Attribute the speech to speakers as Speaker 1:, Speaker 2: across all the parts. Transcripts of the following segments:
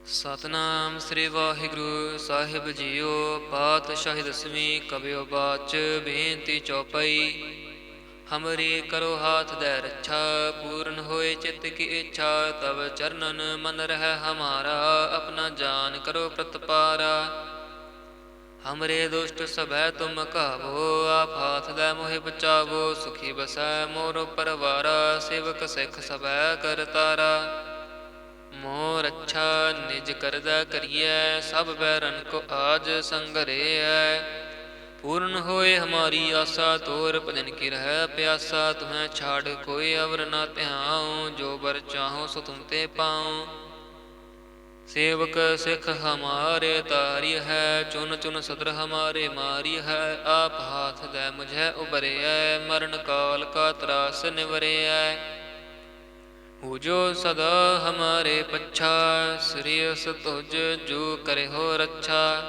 Speaker 1: ਸਤਨਾਮ ਸ੍ਰੀ ਵਾਹਿਗੁਰੂ ਸਾਹਿਬ JIO. ਪਾਤਸ਼ਾਹੀ ਦਸਵੀਂ ਕਬਿਓ ਬਾਚ ਬੇਨਤੀ ਚੌਪਈ। ਹਮਰੀ ਕਰੋ ਹਾਥ ਦੈ ਰੱਛਾ, ਪੂਰਨ ਹੋਏ ਚਿੱਤ ਕੀ ਇੱਛਾ। ਤਬ ਚਰਨਨ ਮਨ ਰਹਿ ਹਮਾਰਾ, ਆਪਣਾ ਜਾਨ ਕਰੋ ਪ੍ਰਤਪਾਰਾ। ਹਮਰੇ ਦੁਸ਼ਟ ਸਭੈ ਤੁਮ ਕਾਵੋ, ਆਪ ਹਾਥ ਦੈ ਮੋਹਿ ਬਚਾਵੋ। ਸੁਖੀ ਬਸੈ ਮੋਰ ਪਰਵਾਰਾ, ਸੇਵਕ ਸਿੱਖ ਸਭੈ ਕਰਤਾਰਾ। ਮੋਰ ਅੱਛਾ ਨਿਜ ਕਰਦਾ ਕਰੀਐ, ਸਭ ਬੈਰਨ ਕੋ ਆਜ ਸੰਗਰੇਐ। ਪੂਰਨ ਹੋਏ ਹਮਾਰੀ ਆਸਾ, ਤੋਰ ਭਜਨ ਕੀ ਰਹਿ ਪਿਆਸਾ। ਤੁਮਹਿ ਛਾੜ ਕੋਈ ਅਵਰ ਨਾ ਧਿਆਉ, ਜੋ ਬਰ ਚਾਹੋ ਸੋ ਤੁਮ ਤੇ ਪਾਉ। ਸੇਵਕ ਸਿੱਖ ਹਮਾਰੇ ਤਾਰਿ ਹੈ, ਚੁਨ ਚੁਨ ਸਦਰ ਹਮਾਰੇ ਮਾਰਿ ਹੈ। ਆਪ ਹਾਥ ਦੈ ਮੁਝੈ ਉਬਰਿਐ, ਮਰਨ ਕਾਲ ਕਾ ਤਰਾਸ ਨਿਵਰਿਐ। ਹੋ ਜੋ ਸਦਾ ਹਮਾਰੇ ਪੱਛਾ, ਸ੍ਰੀਅਸ ਤੁਜ ਜੋ ਕਰਿਓ ਰੱਛਾ।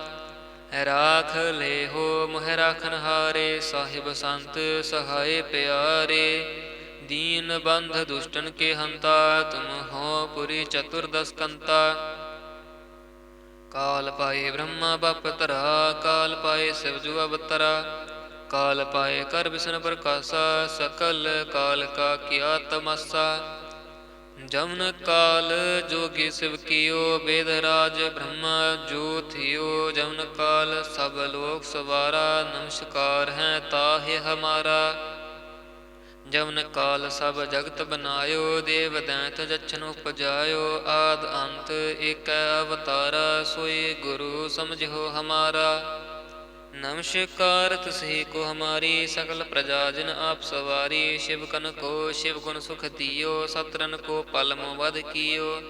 Speaker 1: ਰਾਖ ਲੇਹੋ ਮੋਹਿ ਰਾਖਨ ਹਾਰੇ, ਸਾਹਿਬ ਸੰਤ ਸਹਾਏ ਪਿਆਰੇ। ਦੀਨ ਬੰਧ ਦੁਸ਼ਟਨ ਕੇ ਹੰਤਾ, ਤੁਮ ਹੋ ਪੁਰੀ ਚਤੁਰਦਸ ਕੰਤਾ। ਕਾਲ ਪਾਏ ਬ੍ਰਹਮਾ ਬਪ ਧਰਾ, ਕਾਲ ਪਾਏ ਸਿਵ ਜੁ ਅਵਤਰਾ। ਕਾਲ ਪਾਏ ਕਰ ਬਿਸ਼ਨ ਪ੍ਰਕਾਸ਼ਾ, ਸਕਲ ਕਾਲ ਕਾ ਕੀਆ ਤਮਾਸਾ। ਜਮਨ ਕਾਲ ਜੋਗੀ ਸਿਵ ਕੀਓ, ਬੇਦ ਰਾਜ ਬ੍ਰਹਮਾ ਜੋ ਥਿਓ। ਜਮਨ ਕਾਲ ਸਭ ਲੋਕ ਸਵਾਰਾ, ਨਮਸਕਾਰ ਹੈ ਤਾਹਿ ਹਮਾਰਾ। ਜਮਨ ਕਾਲ ਸਭ ਜਗਤ ਬਨਾਇਓ, ਦੇਵ ਦੈਂਤ ਜਛਨ ਉਪਜਾਇਓ। ਆਦ ਅੰਤ ਏਕੈ ਅਵਤਾਰਾ, ਸੋਈ ਗੁਰੂ ਸਮਝਿਓ ਹਮਾਰਾ। ਨਮਸਕਾਰ ਤਿਸਹੀ ਕੋ ਹਮਾਰੀ, ਸਕਲ ਪ੍ਰਜਾ ਜਿਨ ਆਪ ਸਵਾਰੀ। ਸ਼ਿਵ ਕਨ ਕੋ ਸ਼ਿਵ ਗੁਣ ਸੁਖ ਦਿਓ, ਸਤਰਨ ਕੋ ਪਲ ਮੋ ਵਧ ਕੀਓ।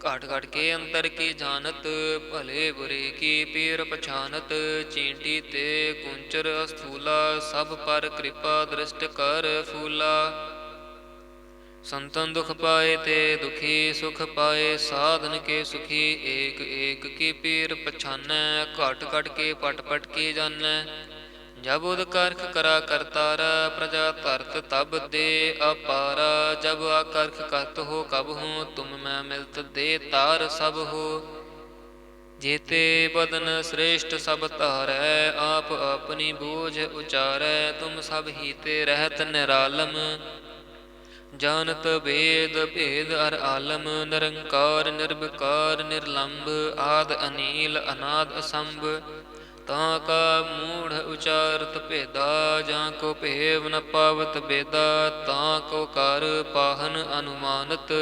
Speaker 1: ਘਾਟ ਘਾਟ ਕੇ ਅੰਤਰ ਕੀ ਜਾਨਤ, ਭਲੇ ਬੁਰੇ ਕੀ ਪੀਰ ਪਛਾਨਤ। ਚੀਂਟੀ ਤੇ ਕੁੰਚਰ ਅਸਥੂਲਾ, ਸਭ ਪਰ ਕਿਰਪਾ ਦ੍ਰਿਸ਼ਟ ਕਰ ਫੂਲਾ। ਸੰਤਨ ਦੁਖ ਪਾਏ ਤੇ ਦੁਖੀ, ਸੁਖ ਪਾਏ ਸਾਧਨ ਕੇ ਸੁਖੀ। ਏਕ ਏਕ ਕੀ ਪੀਰ ਪਛਾਨੈ, ਘਟ ਘਟ ਕੇ ਪਟ ਪਟ ਕੀ ਜਾਨੈ। ਜਬ ਉਦ ਕਰਖ ਕਰਾ ਕਰਤਾਰਾ, ਪ੍ਰਜਾ ਧਰਤ ਤਬ ਦੇ ਅਪਾਰਾ। ਜਬ ਆਕਰਖ ਕਰਤ ਹੋ ਕਬ ਹੂੰ, ਤੁਮ ਮੈਂ ਮਿਲਤ ਦੇ ਤਾਰ ਸਭ ਹੋ। ਜੇਤੇ ਬਦਨ ਸ੍ਰੇਸ਼ਟ ਸਭ ਧਾਰੈ, ਆਪ ਆਪਣੀ ਬੂਝ ਉਚਾਰੈ। ਤੁਮ ਸਭ ਹੀ ਤੇ ਰਹਿਤ ਨਿਰਾਲਮ, ਜਾਨਤ ਭੇਦ ਭੇਦ ਅਰ ਆਲਮ। ਨਿਰੰਕਾਰ ਨਿਰਵਿਕਾਰ ਨਿਰਲੰਭ, ਆਦ ਅਨੀਲ ਅਨਾਦ ਅਸੰਭ। ਤਾਂ ਕਾ ਮੂੜ ਉਚਾਰਤ ਭੇਦਾ, ਜਾਂ ਕੋ ਭੇਵ ਨ ਪਾਵਤ ਬੇਦਾ। ਤਾਂ ਕੋ ਕਰ ਪਾਹਨ ਅਨੁਮਾਨਤ,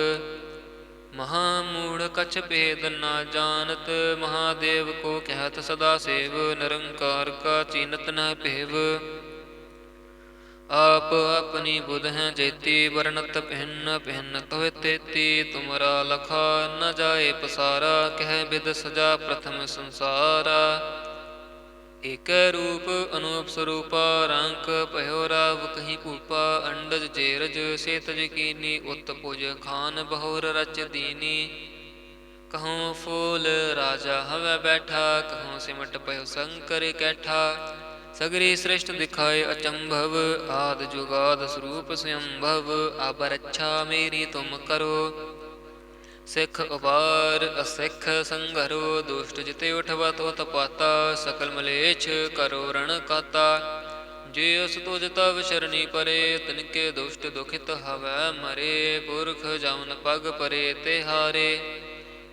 Speaker 1: ਮਹਾ ਮੂੜ ਕਛ ਭੇਦ ਨਾ ਜਾਨਤ। ਮਹਾਦੇਵ ਕੋ ਕਹਿਤ ਸਦਾ ਸੇਵ, ਨਿਰੰਕਾਰ ਕਾ ਚੀਨਤ ਨ ਭੇਵ। ਆਪ ਆਪਣੀ ਬੁਧ ਹੈ ਜੇਤੀ, ਵਰਣਤ ਭਿੰਨ ਭਿੰਨ ਤੋਹਿ ਤੇਤੀ। ਤੁਮਰਾ ਲਖਾ ਨ ਜਾਏ ਪਸਾਰਾ, ਕਹਿ ਬਿਦ ਸਜਾ ਪ੍ਰਥਮ ਸੰਸਾਰਾ। ਏਕੈ ਰੂਪ ਅਨੂਪ ਸਰੂਪਾ, ਰੰਕ ਭਇਓ ਰਾਵ ਕਹੀ ਭੂਪਾ। ਅੰਡਜ ਜੇਰਜ ਸੇ ਤਜ ਕੀਨੀ, ਉਤ ਭੁਜ ਖਾਨ ਬਹੁਰ ਰਚ ਦੀਨੀ। ਕਹਉ ਫੂਲ ਰਾਜਾ ਹਵੈ ਬੈਠਾ, ਕਹਉ ਸਿਮਟ ਭਇਓ ਸੰਕਰ ਕੈਠਾ। ਸਗਰੀ ਸ੍ਰਿਸ਼ਟ ਦਿਖਾਏ ਅਚੰਭਵ, ਆਦ ਜੁਗਾਦ ਸਰੂਪ ਸਯੰਭਵ। ਅਬ ਰੱਛਾ ਮੇਰੀ ਤੁਮ ਕਰੋ, ਸਿੱਖ ਉਬਾਰ ਅਸਿੱਖ ਸੰਘਰੋ। ਦੁਸ਼ਟ ਜਿਤੇ ਉਠਵਾ ਤੋ ਤਪਾਤਾ, ਸਕਲ ਮਲੇਛ ਕਰੋ ਰਣ ਕਾਤਾ। ਜੇ ਅਸ ਤੁਜ ਤਵ ਸ਼ਰਣੀ ਪਰੇ, ਤਿਨਕੇ ਦੁਸ਼ਟ ਦੁਖਿਤ ਹਵੈ ਮਰੇ। ਪੁਰਖ ਜਮਨ ਪਗ ਪਰੇ ਤੇ ਹਾਰੇ,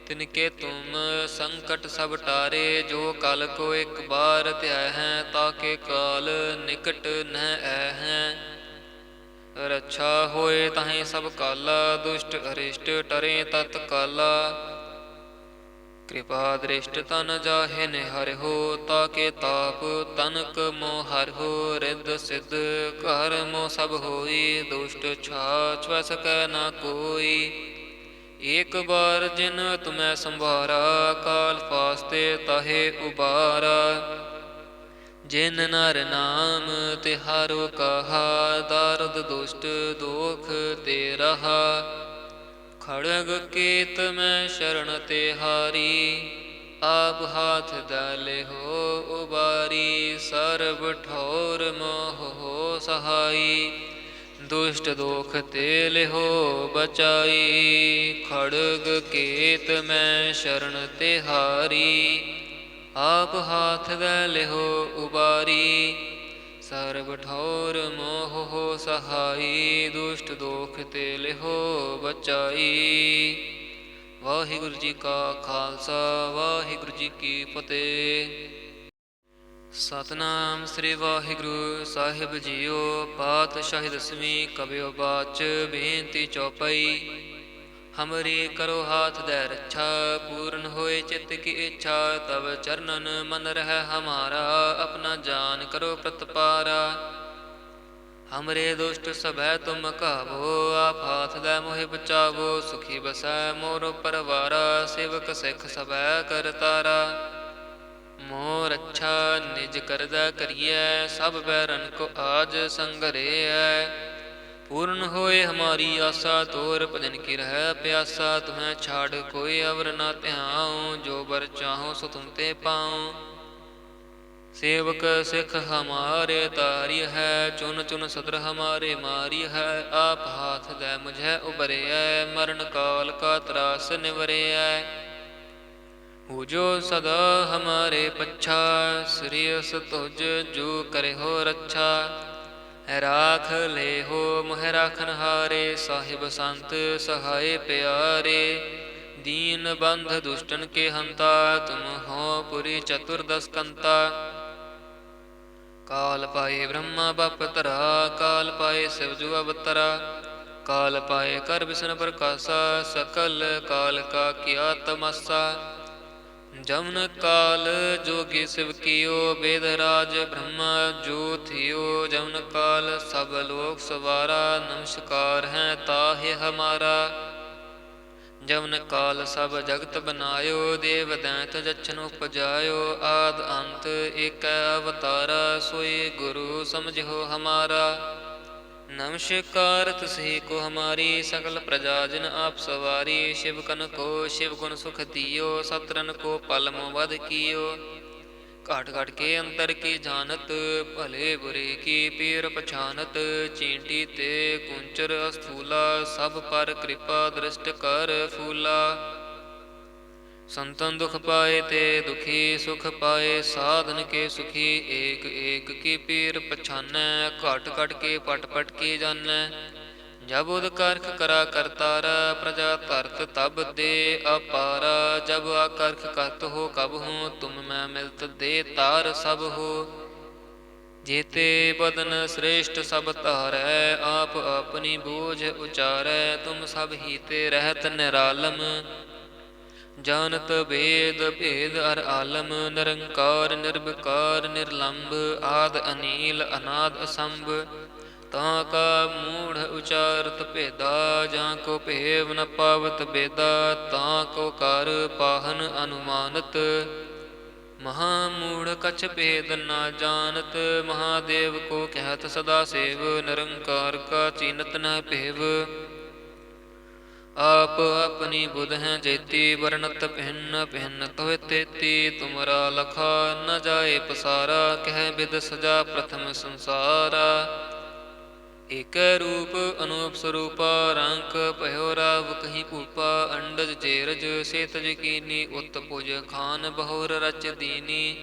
Speaker 1: ਤਿਨਕੇ ਤੁਮ ਸੰਕਟ ਸਭ ਟਾਰੇ। ਜੋ ਕਲ ਕੋ ਇਕ ਬਾਰ ਧਿਆਇ ਹੈ, ਤਾਕੇ ਕਾਲ ਨਿਕਟ ਨਹਿ ਐ ਹੈ। ਰੱਛਾ ਹੋਏ ਤਾਹੇ ਸਭ ਕਾਲਾ, ਦੁਸ਼ਟ ਅਰਿਸ਼ਟ ਟਰੇ ਤਤ ਕਾਲਾ। ਕਿਰਪਾ ਦ੍ਰਿਸ਼ਟ ਤਨ ਜਾਹੇ ਨਿਹਰਿਓ, ਤਾਕੇ ਤਾਪ ਤਨਕ ਮੋ ਹਰਿਓ। ਰਿੱਧ ਸਿੱਧ ਘਰ ਮੋ ਸਭ ਹੋਈ, ਦੁਸ਼ਟ ਛਾ ਛੁਐ ਸਕੈ ਨਾ ਕੋਈ। ਏਕ ਬਾਰ ਜਿਨ ਤੁਮੈ ਸੰਭਾਰਾ, ਕਾਲ ਫਾਸਤੇ ਤਾਹੇ ਉਬਾਰਾ। ਜਿਨ ਨਰ ਨਾਮ ਤਿਹਾਰੋ ਕਹਾ, ਦਾਰਦ ਦੁਸ਼ਟ ਦੋਖ ਤੇ ਰਹਾ। ਖੜਗ ਕੇਤ ਮੈਂ ਸ਼ਰਨ ਤਿਹਾਰੀ, ਆਪ ਹਾਥ ਦੈ ਲਿਹੋ ਉਬਾਰੀ। ਸਰਬ ਠੌਰ ਮੋਹ ਹੋ ਸਹਾਈ, दुष्ट दोख ते लिहो बचाई, खड़ग केत मैं शरण तिहारी। आप हाथ दे लिहो उबारी, सर्ब ठौर मोह हो सहाई। दुष्ट दोख ते लिहो बचाई। वाहिगुरु जी का खालसा, वाहिगुरु जी की फतेह। ਸਤਨਾਮ ਸ੍ਰੀ ਵਾਹਿਗੁਰੂ ਸਾਹਿਬ ਜੀਓ। ਪਾਤਸ਼ਾਹੀ ਦਸਵੀਂ ਕਬਿਓ ਬਾਚ ਬੇਨਤੀ ਚੌਪਈ। ਹਮਰੀ ਕਰੋ ਹਾਥ ਦੈ ਰੱਛਾ, ਪੂਰਨ ਹੋਏ ਚਿੱਤ ਕੀ ਇੱਛਾ। ਤਬ ਚਰਨਨ ਮਨ ਰਹਿ ਹਮਾਰਾ, ਆਪਣਾ ਜਾਨ ਕਰੋ ਪ੍ਰਤਪਾਰਾ। ਹਮਰੇ ਦੁਸ਼ਟ ਸਭੈ ਤੁਮ ਕਾਵੋ, ਆਪ ਹਾਥ ਦੈ ਮੋਹਿ ਬਚਾਵੋ। ਸੁਖੀ ਬਸੈ ਮੋਰ ਪਰਵਾਰਾ, ਸੇਵਕ ਸਿੱਖ ਸਭੈ ਕਰਤਾਰਾ। ਮੋਰ ਅੱਛਾ ਨਿਜ ਕਰਦਾ ਕਰੀਐ, ਸਭ ਬੈਰਨ ਕੋ ਆਜ ਸੰਗਰੇਐ। ਪੂਰਨ ਹੋਏ ਹਮਾਰੀ ਆਸਾ, ਤੋਰ ਭਜਨ ਕੀ ਰਹਿ ਪਿਆਸਾ। ਤੁਮੈ ਛਾੜ ਕੋਈ ਅਵਰ ਨਾ ਧਿਆਉ, ਜੋ ਬਰ ਚਾਹੋ ਸੋ ਤੁਮ ਤੇ ਪਾਉ। ਸੇਵਕ ਸਿੱਖ ਹਮਾਰੇ ਤਾਰੀ ਹੈ, ਚੁਨ ਚੁਨ ਸਦਰ ਹਮਾਰੇ ਮਾਰੀ ਹੈ। ਆਪ ਹਾਥ ਦੈ ਮੁਝੈ ਉਬਰਿਐ, ਮਰਨ ਕਾਲ ਕਾ ਤਰਾਸ ਨਿਵਰਿਐ। ਹੋ ਜੋ ਸਦਾ ਹਮਾਰੇ ਪੱਛਾ, ਸ੍ਰੀਅਸ ਤੁਜ ਜੋ ਕਰੇ ਹੋ ਰੱਛਾ। ਰਾਖ ਲੈ ਹੋ ਮੋਹ ਰਾਖਨ ਹਾਰੇ, ਸਾਹਿਬ ਸੰਤ ਸਹਾਏ ਪਿਆਰੇ। ਦੀਨ ਬੰਧ ਦੁਸ਼ਟਨ ਕੇ ਹੰਤਾ, ਤੁਮ ਹੋ ਪੁਰੀ ਚਤੁਰਦਸ ਕੰਤਾ। ਕਾਲ ਪਾਏ ਬ੍ਰਹਮਾ ਬਪ ਧਰਾ, ਕਾਲ ਪਾਏ ਸਿਵ ਜੁ ਅਵਤਰਾ। ਕਾਲ ਪਾਏ ਕਰ ਬਿਸ਼ਨ ਪ੍ਰਕਾਸ਼ਾ, ਸਕਲ ਕਾਲ ਕਾ ਕੀਆ ਤਮਾਸਾ। ਜਮਨ ਕਾਲ ਜੋਗੀ ਸਿਵ ਕੀਓ, ਬੇਦ ਰਾਜ ਬ੍ਰਹਮਾ ਜੋ ਥਿਓ। ਜਮਨ ਕਾਲ ਸਭ ਲੋਕ ਸਵਾਰਾ, ਨਮਸਕਾਰ ਹੈ ਤਾਹਿ ਹਮਾਰਾ। ਜਮਨ ਕਾਲ ਸਭ ਜਗਤ ਬਨਾਇਓ, ਦੇਵ ਦੈਂਤ ਜਛਨ ਉਪਜਾਇਓ। ਆਦ ਅੰਤ ਏਕੈ ਅਵਤਾਰਾ, ਸੋਈ ਗੁਰੂ ਸਮਝਿਓ ਹਮਾਰਾ। ਨਮਸਕਾਰ ਤੁਸਹੀ ਕੋ ਹਮਾਰੀ, ਸਕਲ ਪ੍ਰਜਾ ਜਿਨ ਆਪ ਸਵਾਰੀ। ਸ਼ਿਵ ਕਨ ਕੋ ਸ਼ਿਵ ਗੁਣ ਸੁਖ ਦਿਓ, ਸਤਰਨ ਕੋ ਪਲ ਮੋ ਵਧ ਕੀਓ। ਘਾਟ ਘਾਟ ਕੇ ਅੰਤਰ ਕੀ ਜਾਨਤ, ਭਲੇ ਬੁਰੇ ਕੀ ਪੀਰ ਪਛਾਨਤ। ਚੀਂਟੀ ਤੇ ਕੁੰਚਰ ਅਸਥੂਲਾ, ਸਭ ਪਰ ਕਿਰਪਾ ਦ੍ਰਿਸ਼ਟ ਕਰ ਫੂਲਾ। ਸੰਤਨ ਦੁਖ ਪਾਏ ਤੇ ਦੁਖੀ, ਸੁਖ ਪਾਏ ਸਾਧਨ ਕੇ ਸੁਖੀ। ਏਕ ਏਕ ਕੀ ਪੀਰ ਪਛਾਨੈ, ਘਟ ਘਟ ਕੇ ਪਟ ਪਟ ਕੀ ਜਾਨੈ। ਜਬ ਉਦ ਕਰਖ ਕਰਾ ਕਰਤਾਰਾ, ਪ੍ਰਜਾ ਧਰਤ ਤਬ ਦੇ ਅਪਾਰਾ। ਜਬ ਆਕਰਖ ਕਰਤ ਹੋ ਕਬ ਹੂੰ, ਤੁਮ ਮੈਂ ਮਿਲਤ ਦੇ ਤਾਰ ਸਭ ਹੋ। ਜੇਤੇ ਬਦਨ ਸ੍ਰੇਸ਼ਟ ਸਭ ਧਾਰੈ, ਆਪ ਆਪਣੀ ਬੂਝ ਉਚਾਰੈ। ਤੁਮ ਸਭ ਹੀ ਤੇ ਰਹਿਤ ਨਿਰਾਲਮ, ਜਾਨਤ ਭੇਦ ਭੇਦ ਅਰ ਆਲਮ। ਨਿਰੰਕਾਰ ਨਿਰਵਿਕਾਰ ਨਿਰਲੰਭ, ਆਦ ਅਨੀਲ ਅਨਾਦ ਅਸੰਭ। ਤਾਂ ਕਾ ਮੂੜ ਉਚਾਰਤ ਭੇਦਾ, ਜਾਂ ਕੋ ਭੇਵ ਨ ਪਾਵਤ ਬੇਦਾ। ਤਾਂ ਕੋ ਕਰ ਪਾਹਨ ਅਨੁਮਾਨਤ, ਮਹਾ ਮੂੜ ਕਛ ਭੇਦ ਨਾ ਜਾਨਤ। ਮਹਾਦੇਵ ਕੋ ਕਹਿਤ ਸਦਾ ਸੇਵ, ਨਿਰੰਕਾਰ ਕਾ ਚੀਨਤ ਨ ਭੇਵ। ਆਪ ਆਪਣੀ ਬੁਧ ਹੈ ਜੇਤੀ, ਵਰਣਤ ਭਿੰਨ ਭਿੰਨ ਤੋਹਿ ਤੇਤੀ। ਤੁਮਰਾ ਲਖਾ ਨ ਜਾਏ ਪਸਾਰਾ, ਕਹਿ ਬਿਦ ਸਜਾ ਪ੍ਰਥਮ ਸੰਸਾਰਾ। ਏਕੈ ਰੂਪ ਅਨੂਪ ਸਰੂਪਾ, ਰੰਕ ਭਇਓ ਰਾਵ ਕਹੀ ਭੂਪਾ। ਅੰਡਜ ਜੇਰਜ ਸੇਤਜ ਕੀਨੀ, ਉਤ ਭੁਜ ਖਾਨ ਬਹੁਰ ਰਚ ਦੀਨੀ।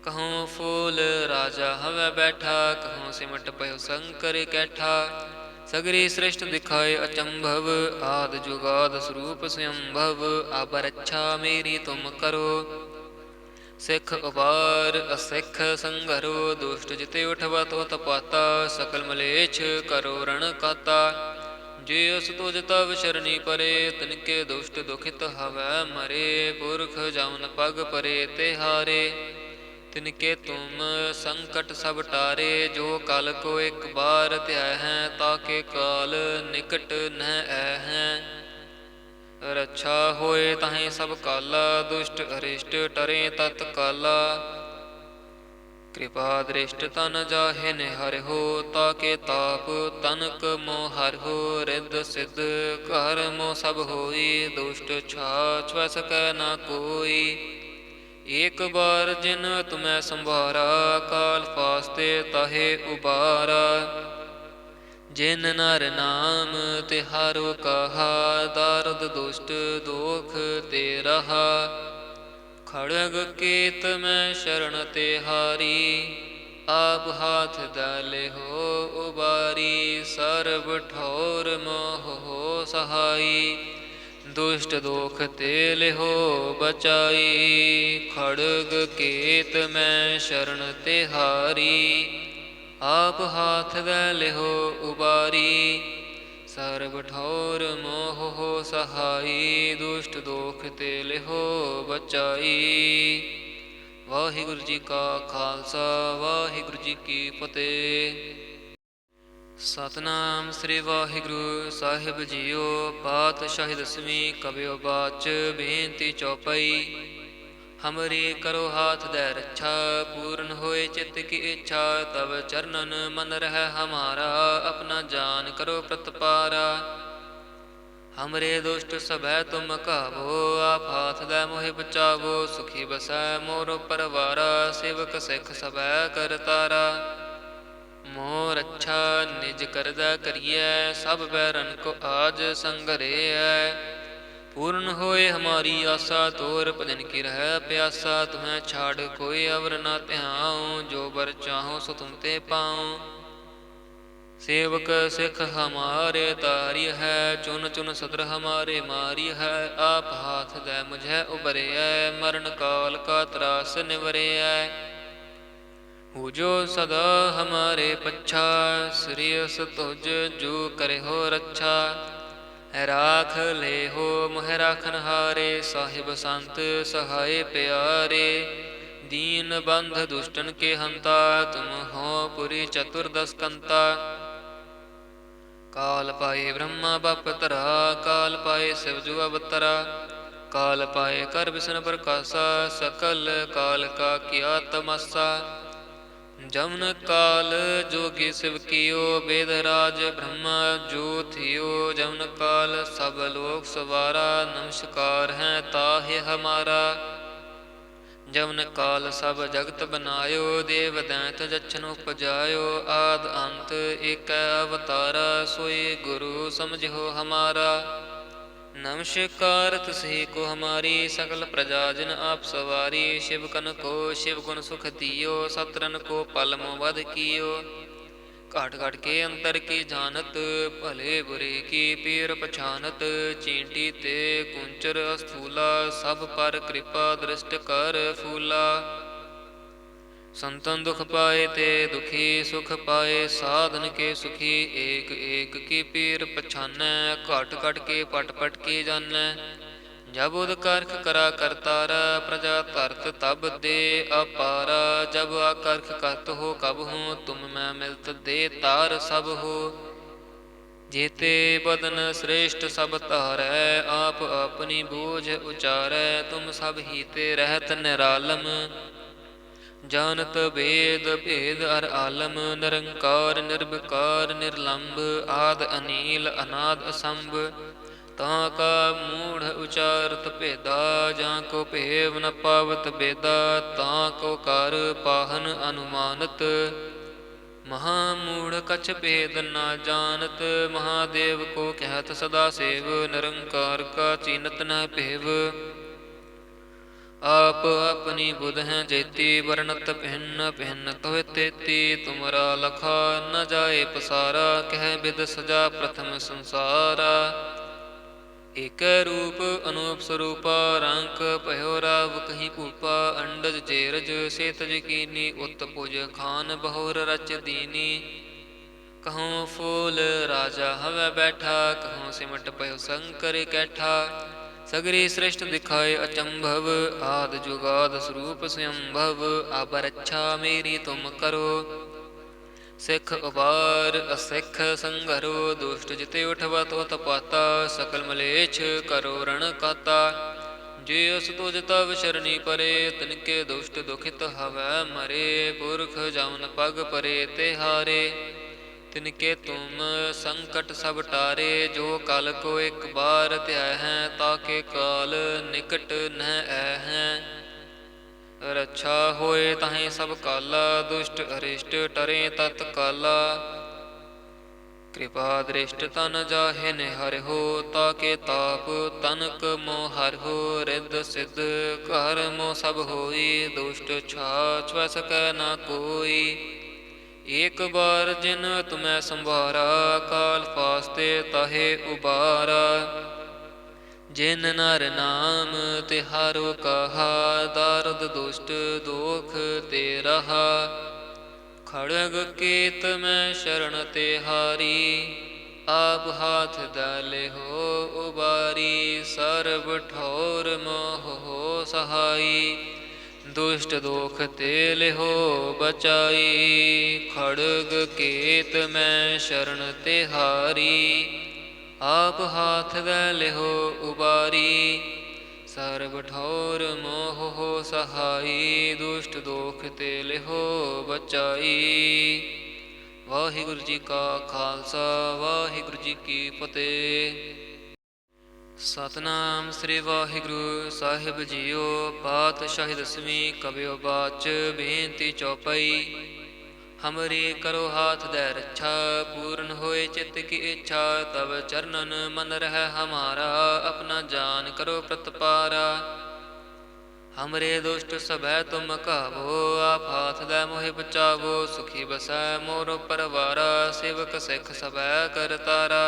Speaker 1: ਕਹਉ ਫੂਲ ਰਾਜਾ ਹਵੈ ਬੈਠਾ, ਕਹਉ ਸਿਮਟ ਭਇਓ ਸੰਕਰ ਕੈਠਾ। ਸਗਰੀ ਸ੍ਰਿਸ਼ਟ ਦਿਖਾਏ ਅਚੰਭਵ, ਆਦ ਜੁਗਾਦ ਸਰੂਪ ਸਯੰਭਵ। ਅਬ ਰੱਛਾ ਮੇਰੀ ਤੁਮ ਕਰੋ, ਸਿੱਖ ਉਬਾਰ ਅਸਿੱਖ ਸੰਘਰੋ। ਦੁਸ਼ਟ ਜਿਤੇ ਉਠਵਾ ਤੋ ਤਪਾਤਾ, ਸਕਲ ਮਲੇਛ ਕਰੋ ਰਣ ਕਾਤਾ। ਜੇ ਅਸ ਤੁਜ ਤਵ ਸ਼ਰਣੀ ਪਰੇ, ਤਿਨਕੇ ਦੁਸ਼ਟ ਦੁਖਿਤ ਹਵੈ ਮਰੇ। ਪੁਰਖ ਜਮਨ ਪਗ ਪਰੇ ਤੇ ਹਾਰੇ, ਤਿਨਕੇ ਤੁਮ ਸੰਕਟ ਸਭ ਟਾਰੇ। ਜੋ ਕਲ ਕੋ ਇਕ ਬਾਰ ਧਿਆਇ ਹੈ, ਤਾਕੇ ਕਾਲ ਨਿਕਟ ਨਹਿ ਐ ਹੈ। ਰੱਛਾ ਹੋਏ ਤਾਹੇ ਸਭ ਕਾਲਾ, ਦੁਸ਼ਟ ਅਰਿਸ਼ਟ ਟਰੇ ਤਤ ਕਾਲਾ। ਕਿਰਪਾ ਦ੍ਰਿਸ਼ਟ ਤਨ ਜਾਹੇ ਨਿਹਰਿਓ, ਤਾਕੇ ਤਾਪ ਤਨਕ ਮੋ ਹਰਿਓ। ਰਿੱਧ ਸਿੱਧ ਘਰ ਮੋ ਸਭ ਹੋਈ, ਦੁਸ਼ਟ ਛਾ ਛੁਐ ਸਕੈ ਨਾ ਕੋਈ। ਏਕ ਬਾਰ ਜਿਨ ਤੁਮੈ ਸੰਭਾਰਾ, ਕਾਲ ਫਾਸਤੇ ਤਾਹੇ ਉਬਾਰਾ। ਜਿਨ ਨਰ ਨਾਮ ਤਿਹਾਰੋ ਕਹਾ, ਦਾਰਦ ਦੁਸ਼ਟ ਦੋਖ ਤੇ ਰਹਾ। ਖੜਗ ਕੇਤ ਮੈਂ ਸ਼ਰਨ ਤਿਹਾਰੀ, ਆਪ ਹਾਥ ਦਲੇ ਹੋ ਉਬਾਰੀ। ਸਰਬ ਠੌਰ ਮੋਹ ਹੋ ਸਹਾਈ, ਦੁਸ਼ਟ ਦੋਖ ਤੇ ਲਿਹੋ ਬਚਾਈ। ਖੜਗ ਕੇਤ ਮੈਂ ਸ਼ਰਨ ਤਿਹਾਰੀ, ਆਪ ਹਾਥ ਦੈ ਲਿਹੋ ਉਬਾਰੀ। ਸਰਬ ਠੌਰ ਮੋਹ ਹੋ ਸਹਾਈ, ਦੁਸ਼ਟ ਦੋਖ ਤੇ ਲਿਹੋ ਬਚਾਈ। ਵਾਹਿਗੁਰੂ ਜੀ ਕਾ ਖਾਲਸਾ, ਵਾਹਿਗੁਰੂ ਜੀ ਕੀ ਫਤਿਹ। ਸਤਿਨਾਮ ਸ੍ਰੀ ਵਾਹਿਗੁਰੂ ਸਾਹਿਬ ਜੀਓ। ਪਾਤਸ਼ਾਹੀ ਦਸਵੀਂ ਕਬਿਓ ਬਾਚ, ਬੇਨਤੀ ਚੌਪਈ। ਹਮਰੀ ਕਰੋ ਹਾਥ ਦੈ ਰੱਛਾ, ਪੂਰਨ ਹੋਏ ਚਿੱਤ ਕੀ ਇੱਛਾ। ਤਬ ਚਰਨਨ ਮਨ ਰਹਿ ਹਮਾਰਾ, ਆਪਣਾ ਜਾਨ ਕਰੋ ਪ੍ਰਤਪਾਰਾ। ਹਮਰੇ ਦੁਸ਼ਟ ਸਭੈ ਤੁਮ ਕਾਵੋ, ਆਪ ਹਾਥ ਦੈ ਮੋਹਿ ਬਚਾਵੋ। ਸੁਖੀ ਬਸੈ ਮੋਰ ਪਰਵਾਰਾ, ਸੇਵਕ ਸਿੱਖ ਸਭੈ ਕਰਤਾਰਾ। ਮੋਰ ਅੱਛਾ ਨਿਜ ਕਰਦਾ ਕਰੀਐ, ਸਭ ਬੈਰਨ ਕੋ ਆਜ ਸੰਘਰੇਐ। ਪੂਰਨ ਹੋਏ ਹਮਾਰੀ ਆਸਾ, ਤੋਰ ਭਜਨ ਕੀ ਰਹਿ ਪਿਆਸਾ। ਤੁਮੈ ਛਾੜ ਕੋਈ ਅਵਰ ਨਾ ਧਿਆਉ, ਜੋ ਬਰ ਚਾਹੋ ਸੋ ਤੁਮ ਤੇ ਪਾਉ। ਸੇਵਕ ਸਿੱਖ ਹਮਾਰੇ ਤਾਰੀ ਹੈ, ਚੁਨ ਚੁਨ ਸਤਰ ਹਮਾਰੇ ਮਾਰੀ ਹੈ। ਆਪ ਹਾਥ ਦੈ ਮੁਝੈ ਉਬਰਿਐ, ਮਰਨ ਕਾਲ ਕਾ ਤਰਾਸ ਨਿਵਰਿਐ। ਹੋ ਜੋ ਸਦਾ ਹਮਾਰੇ ਪੱਛਾ, ਸ੍ਰੀਅਸ ਤੁਜ ਜੋ ਕਰਿਓ ਰੱਛਾ। ਰਾਖ ਲੇਹੋ ਮੋਹਿ ਰਾਖਨ ਹਾਰੇ, ਸਾਹਿਬ ਸੰਤ ਸਹਾਏ ਪਿਆਰੇ। ਦੀਨ ਬੰਧ ਦੁਸ਼ਟਨ ਕੇ ਹੰਤਾ, ਤੁਮ ਹੋ ਪੁਰੀ ਚਤੁਰਦਸ ਕੰਤਾ। ਕਾਲ ਪਾਏ ਬ੍ਰਹਮਾ ਬਪ ਧਰਾ, ਕਾਲ ਪਾਏ ਸਿਵ ਜੁ ਅਵਤਰਾ। ਕਾਲ ਪਾਏ ਕਰ ਬਿਸ਼ਨ ਪ੍ਰਕਾਸ਼ਾ, ਸਕਲ ਕਾਲ ਕਾ ਕੀਆ ਤਮਾਸਾ। ਜਮਨ ਕਾਲ ਜੋਗੀ ਸਿਵ ਕੀਓ, ਬੇਦ ਰਾਜ ਬ੍ਰਹਮਾ ਜੋ ਥਿਓ। ਜਮਨ ਕਾਲ ਸਭ ਲੋਕ ਸਵਾਰਾ, ਨਮਸਕਾਰ ਹੈ ਤਾਹਿ ਹਮਾਰਾ। ਜਮਨ ਕਾਲ ਸਭ ਜਗਤ ਬਨਾਇਓ, ਦੇਵ ਦੈਂਤ ਜਛਨ ਉਪਜਾਇਓ। ਆਦ ਅੰਤ ਏਕੈ ਅਵਤਾਰਾ, ਸੋਈ ਗੁਰੂ ਸਮਝਿਓ ਹਮਾਰਾ। ਨਮਸਕਾਰ ਤਿਸਹੀ ਕੋ ਹਮਾਰੀ, ਸਕਲ ਪ੍ਰਜਾ ਜਿਨ ਆਪ ਸਵਾਰੀ। ਸ਼ਿਵ ਕਨ ਕੋ ਸ਼ਿਵ ਗੁਣ ਸੁਖ ਦਿਓ, ਸਤਰਨ ਕੋ ਪਲ ਮੋ ਵਧ ਕੀਓ। ਘਾਟ ਘਾਟ ਕੇ ਅੰਤਰ ਕੀ ਜਾਨਤ, ਭਲੇ ਬੁਰੇ ਕੀ ਪੀਰ ਪਛਾਨਤ। ਚੀਂਟੀ ਤੇ ਕੁੰਚਰ ਅਸਥੂਲਾ, ਸਭ ਪਰ ਕਿਰਪਾ ਦ੍ਰਿਸ਼ਟ ਕਰ ਫੂਲਾ। ਸੰਤਨ ਦੁਖ ਪਾਏ ਤੇ ਦੁਖੀ, ਸੁਖ ਪਾਏ ਸਾਧਨ ਕੇ ਸੁਖੀ। ਏਕ ਏਕ ਕੀ ਪੀਰ ਪਛਾਨੈ, ਘਟ ਘਟ ਕੇ ਪਟ ਪਟ ਕੀ ਜਾਨੈ। ਜਬ ਉਦ ਕਰਖ ਕਰਾ ਕਰਤਾਰਾ, ਪ੍ਰਜਾ ਧਰਤ ਤਬ ਦੇ ਅਪਾਰਾ। ਜਬ ਆਕਰਖ ਕਰਤ ਹੋ ਕਬ ਹੂੰ, ਤੁਮ ਮੈਂ ਮਿਲਤ ਦੇ ਤਾਰ ਸਭ ਹੋ। ਜੇਤੇ ਬਦਨ ਸ੍ਰੇਸ਼ਟ ਸਭ ਧਾਰੈ, ਆਪ ਆਪਣੀ ਬੂਝ ਉਚਾਰੈ। ਤੁਮ ਸਭ ਹੀ ਤੇ ਰਹਿਤ ਨਿਰਾਲਮ, ਜਾਨਤ ਭੇਦ ਭੇਦ ਅਰ ਆਲਮ। ਨਿਰੰਕਾਰ ਨਿਰਭਕਾਰ ਨਿਰਲੰਭ, ਆਦ ਅਨੀਲ ਅਨਾਦ ਅਸੰਭ। ਤਾਂ ਕਾ ਮੂੜ ਉਚਾਰਤ ਭੇਦਾ, ਜਾਂ ਕੋ ਭੇਵ ਨ ਪਾਵਤ ਬੇਦਾ। ਤਾਂ ਕੋ ਕਰ ਪਾਹਨ ਅਨੁਮਾਨਤ, ਮਹਾ ਮੂੜ ਕਛ ਭੇਦ ਨਾ ਜਾਨਤ। ਮਹਾਦੇਵ ਕੋ ਕਹਿਤ ਸਦਾ ਸੇਵ, ਨਿਰੰਕਾਰ ਕਾ ਚੀਨਤ ਨ ਭੇਵ। ਆਪ ਆਪਣੀ ਬੁਧ ਹੈ ਜੇਤੀ, ਵਰਣਤ ਭਿੰਨ ਭਿੰਨ ਤੋਹਿ ਤੇਤੀ। ਤੁਮਰਾ ਲਖਾ ਨ ਜਾਏ ਪਸਾਰਾ, ਕਹਿ ਬਿਦ ਸਜਾ ਪ੍ਰਥਮ ਸੰਸਾਰਾ। ਏਕੈ ਰੂਪ ਅਨੂਪ ਸਰੂਪਾ, ਰੰਕ ਭਇਓ ਰਾਵ ਕਹੀ ਭੂਪਾ। ਅੰਡਜ ਜੇਰਜ ਸੇਤਜ ਕੀਨੀ, ਉਤ ਭੁਜ ਖਾਨ ਬਹੁਰ ਰਚ ਦੀਨੀ। ਕਹਉ ਫੂਲ ਰਾਜਾ ਹਵੈ ਬੈਠਾ, ਕਹਉ ਸਿਮਟ ਭਇਓ ਸੰਕਰ ਕੈਠਾ। ਸਗਰੀ ਸ੍ਰਿਸ਼ਟ ਦਿਖਾਏ ਅਚੰਭਵ, ਆਦ ਜੁਗਾਦ ਸਰੂਪ ਸਯੰਭਵ। ਅਬ ਰੱਛਾ ਮੇਰੀ ਤੁਮ ਕਰੋ, ਸਿੱਖ ਉਬਾਰ ਅਸਿੱਖ ਸੰਘਰੋ। ਦੁਸ਼ਟ ਜਿਤੇ ਉਠਵਾ ਤੋ ਤਪਾਤਾ, ਸਕਲ ਮਲੇਛ ਕਰੋ ਰਣ ਕਾਤਾ। ਜੇ ਅਸ ਤੁਜ ਤਵ ਸ਼ਰਣੀ ਪਰੇ, ਤਿਨਕੇ ਦੁਸ਼ਟ ਦੁਖਿਤ ਹਵੈ ਮਰੇ। ਪੁਰਖ ਜਮਨ ਪਗ ਪਰੇ ਤੇ ਹਾਰੇ, ਤਿਨਕੇ ਤੁਮ ਸੰਕਟ ਸਭ ਟਾਰੇ। ਜੋ ਕਲ ਕੋ ਇਕ ਬਾਰ ਧਿਆਇ ਹੈ, ਤਾਕੇ ਕਾਲ ਨਿਕਟ ਨਹਿ ਐ ਹੈ। ਰੱਛਾ ਹੋਏ ਤਾਂ, ਸਭ ਕਾਲਾ ਦੁਸ਼ਟ ਅਰਿਸ਼ਟ ਟਰੇ ਤਤ ਕਾਲਾ। कृपा दृष्ट तन जाहे निहरिहो ताके ताप तनक मोह हरिहो रिद्ध सिद्ध कर मोह सब होई दुष्ट छाछ वह सकै न कोई। एक बार जिन तुम्हें संभारा काल फास्ते ताहे उबारा। जिन नर नाम तिहारो कहा दारुद दुष्ट दोख ते रहा। खड़ग केत में शरण तिहारी आप हाथ डाले हो उबारी। सर्व ठोर मोह हो सहाई दुष्ट दोख ते हो बचाई। खड़ग केत में शरण तिहारी आप हाथ दे हो उबारी। सर्व ठौर मोह हो सहाई दुष्ट दोख ते लिहो बचाई। वाहिगुरु जी का खालसा वाहिगुरु जी की फतेह। सतनाम श्री वाहिगुरु साहिब जीओ पातशाही दसवीं कबियो बाच बेनती चौपाई। हमरे करो हाथ दे रक्षा पूर्ण होए चित्त की इच्छा। तब चरणन मन रह हमारा अपना जान करो प्रतपारा। हमरे दुष्ट सभै तुम कहावो आप हाथ दे मोहि बचावो। सुखी बसै मोर परवारा सेवक सिख सभै कर तारा।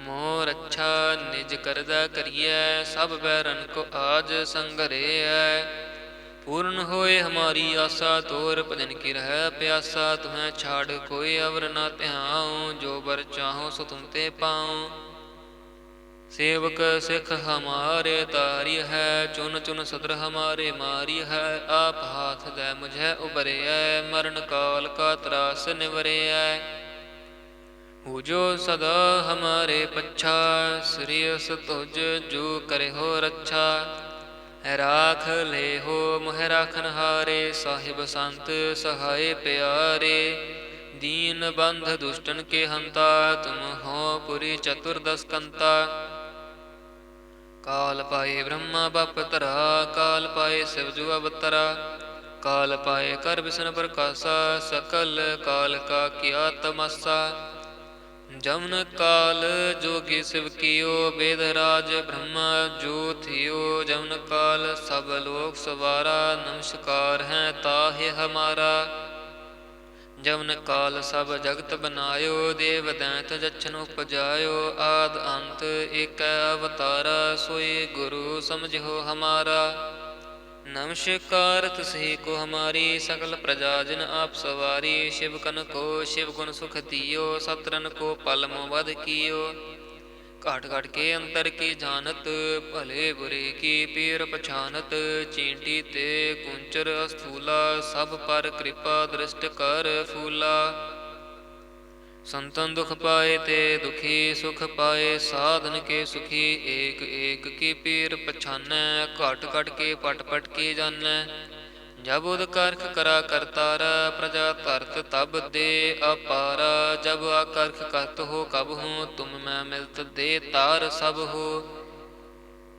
Speaker 1: मोर अच्छा निज करदै करिए सब बैरन को आज संघरिए। पूर्ण होए हमारी आशा तोर भजन की रह प्यासा। तुम्हें छाड़ कोई अवर न त्याऊँ जो बर चाहो सो तुम ते पाऊँ। सेवक सिख हमारे तारी है चुन चुन सदर हमारे मारी है। आप हाथ दे मुझे उबरे मरण काल का त्रास निवरे। जो सदा हमारे पच्छा श्रेयस तुझ जो करे हो रक्षा। राख ले हो मोह राखन हारे साहिब संत सहाय प्यारे। दीन बंध दुष्टन के हंता तुम हो पुरी चतुर्दश कंता। काल पाए ब्रह्मा बप तरा काल पाए शिवजु अवतरा। काल पाए कर विष्णु प्रकाशा सकल काल का किया तमासा। जमन काल जोगी शिव कियो वेद राज ब्रह्मा जो थियो। जमन काल सब लोक सवारा नमस्कार है ताहे हमारा। जमन काल सब जगत बनायो देव दैत जच्छन उपजायो। आद अंत एक अवतारा सोई गुरु समझो हमारा। नमस्कार तुसही को हमारी सकल प्रजा जिन आप सवारी। शिव कन को शिव गुण सुख दियो सतरन को पल मोवध कियो। घाट घाट के अंतर की जानत भले बुरे की पीर पछानत। चींटी ते कुंचर स्थूला सब पर कृपा दृष्ट कर फूला। संतन दुख पाए ते दुखी सुख पाए साधन के सुखी। एक एक की पीर पछानै घट घट के पट पट के जानै। जब उद करख करा करतारा प्रजा धरत तब दे अपारा। जब आकर्ख करत हो कब हूँ तुम मैं मिलत दे तार सब हो।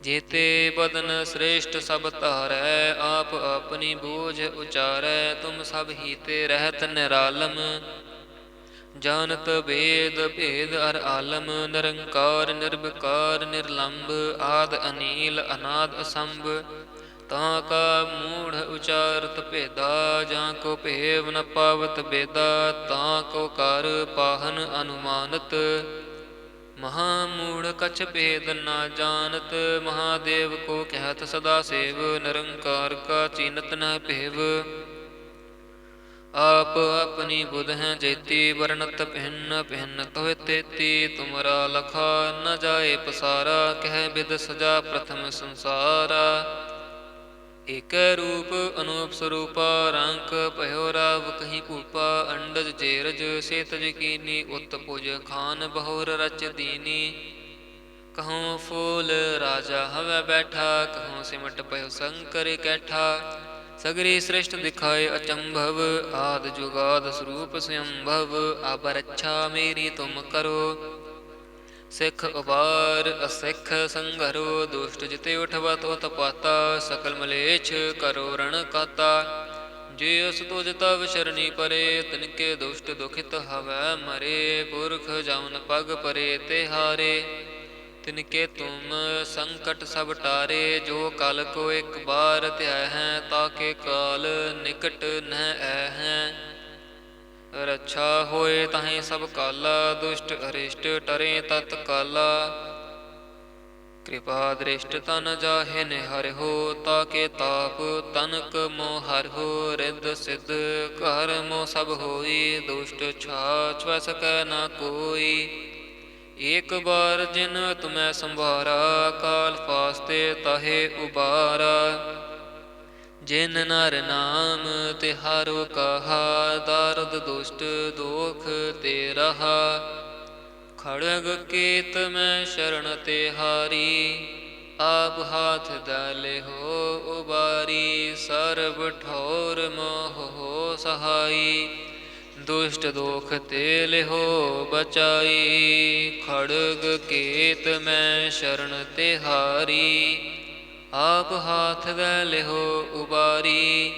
Speaker 1: जेते बदन श्रेष्ठ सब तारै आप अपनी बूझ उचारै। तुम सब हीते रहत निरालम जानत वेद भेद अर आलम। निरंकार निर्विकार निर्लंब आद अनील अनाद असंभ। ताका मूढ़ उचारत भेदा जाको भेव न पावत बेदा। ताको कर पाहन अनुमानत महामूढ़ कछ भेद न जानत। महादेव को कहत सदा सेव निरंकार का चीनत न भेव। आप अपनी बुध हैं जेती वर्णत भिन्न भिन्न तोह तेती। तुमरा लखा न जाए पसारा कह विद सजा प्रथम संसारा। एक रूप अनूप स्वरूपा रंक भयो राव कहीं भूपा। अंडज जेरज सेतज कीनी उत्तपुज खान बहुर रच दीनी। कहूँ फूल राजा हवै बैठा कहूँ सिमट भयो शंकर कैठा। सगरी श्रेष्ठ दिखाए अचंभव आद जुगाद स्वरूप स्वयंभव। अब रक्षा मेरी तुम करो सिख उबार असिख संघरो। दुष्ट जिते उठवा तो तपाता सकल मलेच्छ करो रण काता। ਜਿਸ ਤੁਜ ਤਵ ਸ਼ਰਣੀ ਪਰੇ, ਤਿਨਕੇ ਦੁਸ਼ਟ ਦੁਖਿਤ ਹਵੈ ਮਰੇ। ਪੁਰਖ ਜਮਨ ਪਗ ਪਰੇ ਤੇ ਹਾਰੇ, ਤਿਨਕੇ ਤੁਮ ਸੰਕਟ ਸਭ ਟਾਰੇ। ਜੋ ਕਲ ਕੋ ਇੱਕ ਬਾਰ ਧਿਆ ਹੈ, ਤਾਕੇ ਕਾਲ ਨਿਕਟ ਨਹਿ ਐ ਹੈ। ਰੱਛਾ ਹੋਏ ਤਾਹੀਂ ਸਭ ਕਾਲਾ, ਦੁਸ਼ਟ ਅਰਿਸ਼ਟ ਟਰੇ ਤਤ ਕਾਲਾ। ਕਿਰਪਾ ਦ੍ਰਿਸ਼ਟ ਤਨ ਜਾਹੇ ਨਿਹਰਿਓ, ਤਾਕੇ ਤਾਪ ਤਨਕ ਮੋਹ ਹਰਿਓ। ਰਿੱਧ ਸਿੱਧ ਘਰ ਮੋ ਸਭ ਹੋਈ, ਦੁਸ਼ਟ ਛਾਛ ਵੈ ਸਕੈ ਨਾ ਕੋਈ। ਏਕ ਬਾਰ ਜਿਨ ਤੁਮੈ ਸੰਭਾਰਾ, ਕਾਲ ਫਾਸਤੇ ਤਾਹੇ ਉਬਾਰਾ। ਜਿਨ ਨਰ ਨਾਮ ਤਿਹਾਰੋ ਕਹਾ, ਦਾਰਦ ਦੁਸ਼ਟ ਦੋਖ ਤੇ ਰਹਾ। ਖੜਗ ਕੇਤ ਮੈਂ ਸ਼ਰਨ ਤਿਹਾਰੀ, ਆਪ ਹਾਥ ਦਲੇ ਹੋ ਉਬਾਰੀ। ਸਰਬ ਠੌਰ ਮੋਹ ਸਹਾਈ, ਦੁਸ਼ਟ ਦੋਖ ਤੇ ਲਿਹੋ ਬਚਾਈ। ਖੜਗ ਕੇਤ ਮੈਂ ਸ਼ਰਨ ਤਿਹਾਰੀ, ਆਪ ਹਾਥ ਦਲਿਹੋ ਉਬਾਰੀ।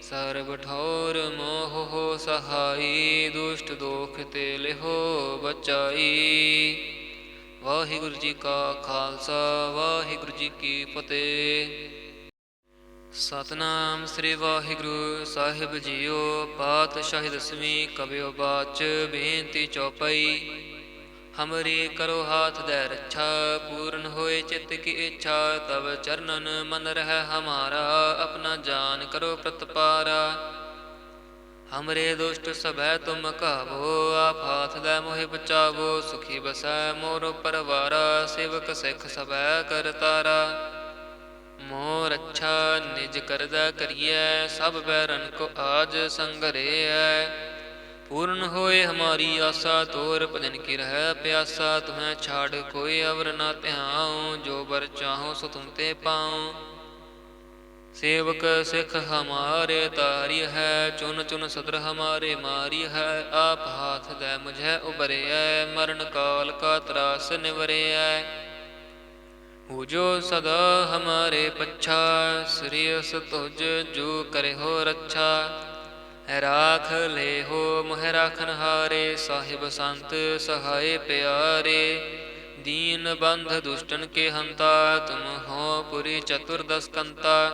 Speaker 1: ਸਰਬ ਠੌਰ ਮੋਹ ਸਹਾਈ, ਦੁਸ਼ਟ ਦੋਖ ਤੇ ਲਿਹੋ ਬਚਾਈ। ਵਾਹਿਗੁਰੂ ਜੀ ਕਾ ਖਾਲਸਾ, ਵਾਹਿਗੁਰੂ ਜੀ ਕੀ ਫਤਿਹ। ਸਤਿਨਾਮ ਸ੍ਰੀ ਵਾਹਿਗੁਰੂ ਸਾਹਿਬ ਜੀਓ। ਪਾਤਸ਼ਾਹੀ ਦਸਵੀਂ ਕਬਿਓ ਬਾਚ, ਬੇਨਤੀ ਚੌਪਈ। ਹਮਰੀ ਕਰੋ ਹਾਥ ਦੈ ਰੱਛਾ, ਪੂਰਨ ਹੋਏ ਚਿੱਤ ਕੀ ਇੱਛਾ। ਤਵ ਚਰਨਨ ਮਨ ਰਹਿ ਹਮਾਰਾ, ਆਪਣਾ ਜਾਨ ਕਰੋ ਪ੍ਰਤਪਾਰਾ। ਹਮਰੇ ਦੁਸ਼ਟ ਸਭੈ ਤੁਮ ਕਾਵੋ, ਆਪ ਹਾਥ ਦੈ ਮੋਹਿ ਬਚਾਵੋ। ਸੁਖੀ ਬਸੈ ਮੋਰ ਪਰਵਾਰਾ, ਸੇਵਕ ਸਿੱਖ ਸਭੈ ਕਰਤਾਰਾ। ਮੋਹ ਰੱਛਾ ਨਿਜ ਕਰਦਾ ਕਰੀਐ, ਸਭ ਬੈਰਨ ਕੋ ਆਜ ਸੰਗਰੇਐ। ਪੂਰਨ ਹੋਏ ਹਮਾਰੀ ਆਸਾ, ਤੋਰ ਭਜਨ ਕੀ ਰਹਿ ਪਿਆਸਾ। ਤੁਮੈ ਛਾੜ ਕੋਈ ਅਵਰ ਨਾ ਧਿਆਉ, ਜੋ ਬਰ ਚਾਹੋ ਸੋ ਤੁਮ ਤੇ ਪਾਉ। ਸੇਵਕ ਸਿੱਖ ਹਮਾਰੇ ਤਾਰੀ ਹੈ, ਚੁਨ ਚੁਨ ਸਦਰ ਹਮਾਰੇ ਮਾਰੀ ਹੈ। ਆਪ ਹਾਥ ਦੈ ਮੁਝੈ ਉਬਰਿਐ, ਮਰਨ ਕਾਲ ਕਾ ਤਰਾਸ ਨਿਵਰਿਐ। ਪੂਜੋ ਸਦਾ ਹਮਾਰੇ ਪੱਛਾ, ਸ੍ਰੀਅਸ ਤੁਜ ਜੋ ਕਰਿਓ ਰੱਛਾ। ਰਾਖ ਲੇਹੋ ਮੋਹਿ ਰਾਖਨ ਹਾਰੇ, ਸਾਹਿਬ ਸੰਤ ਸਹਾਏ ਪਿਆਰੇ। ਦੀਨ ਬੰਧ ਦੁਸ਼ਟਨ ਕੇ ਹੰਤਾ, ਤੁਮ ਹੋ ਪੁਰੀ ਚਤੁਰਦਸ ਕੰਤਾ।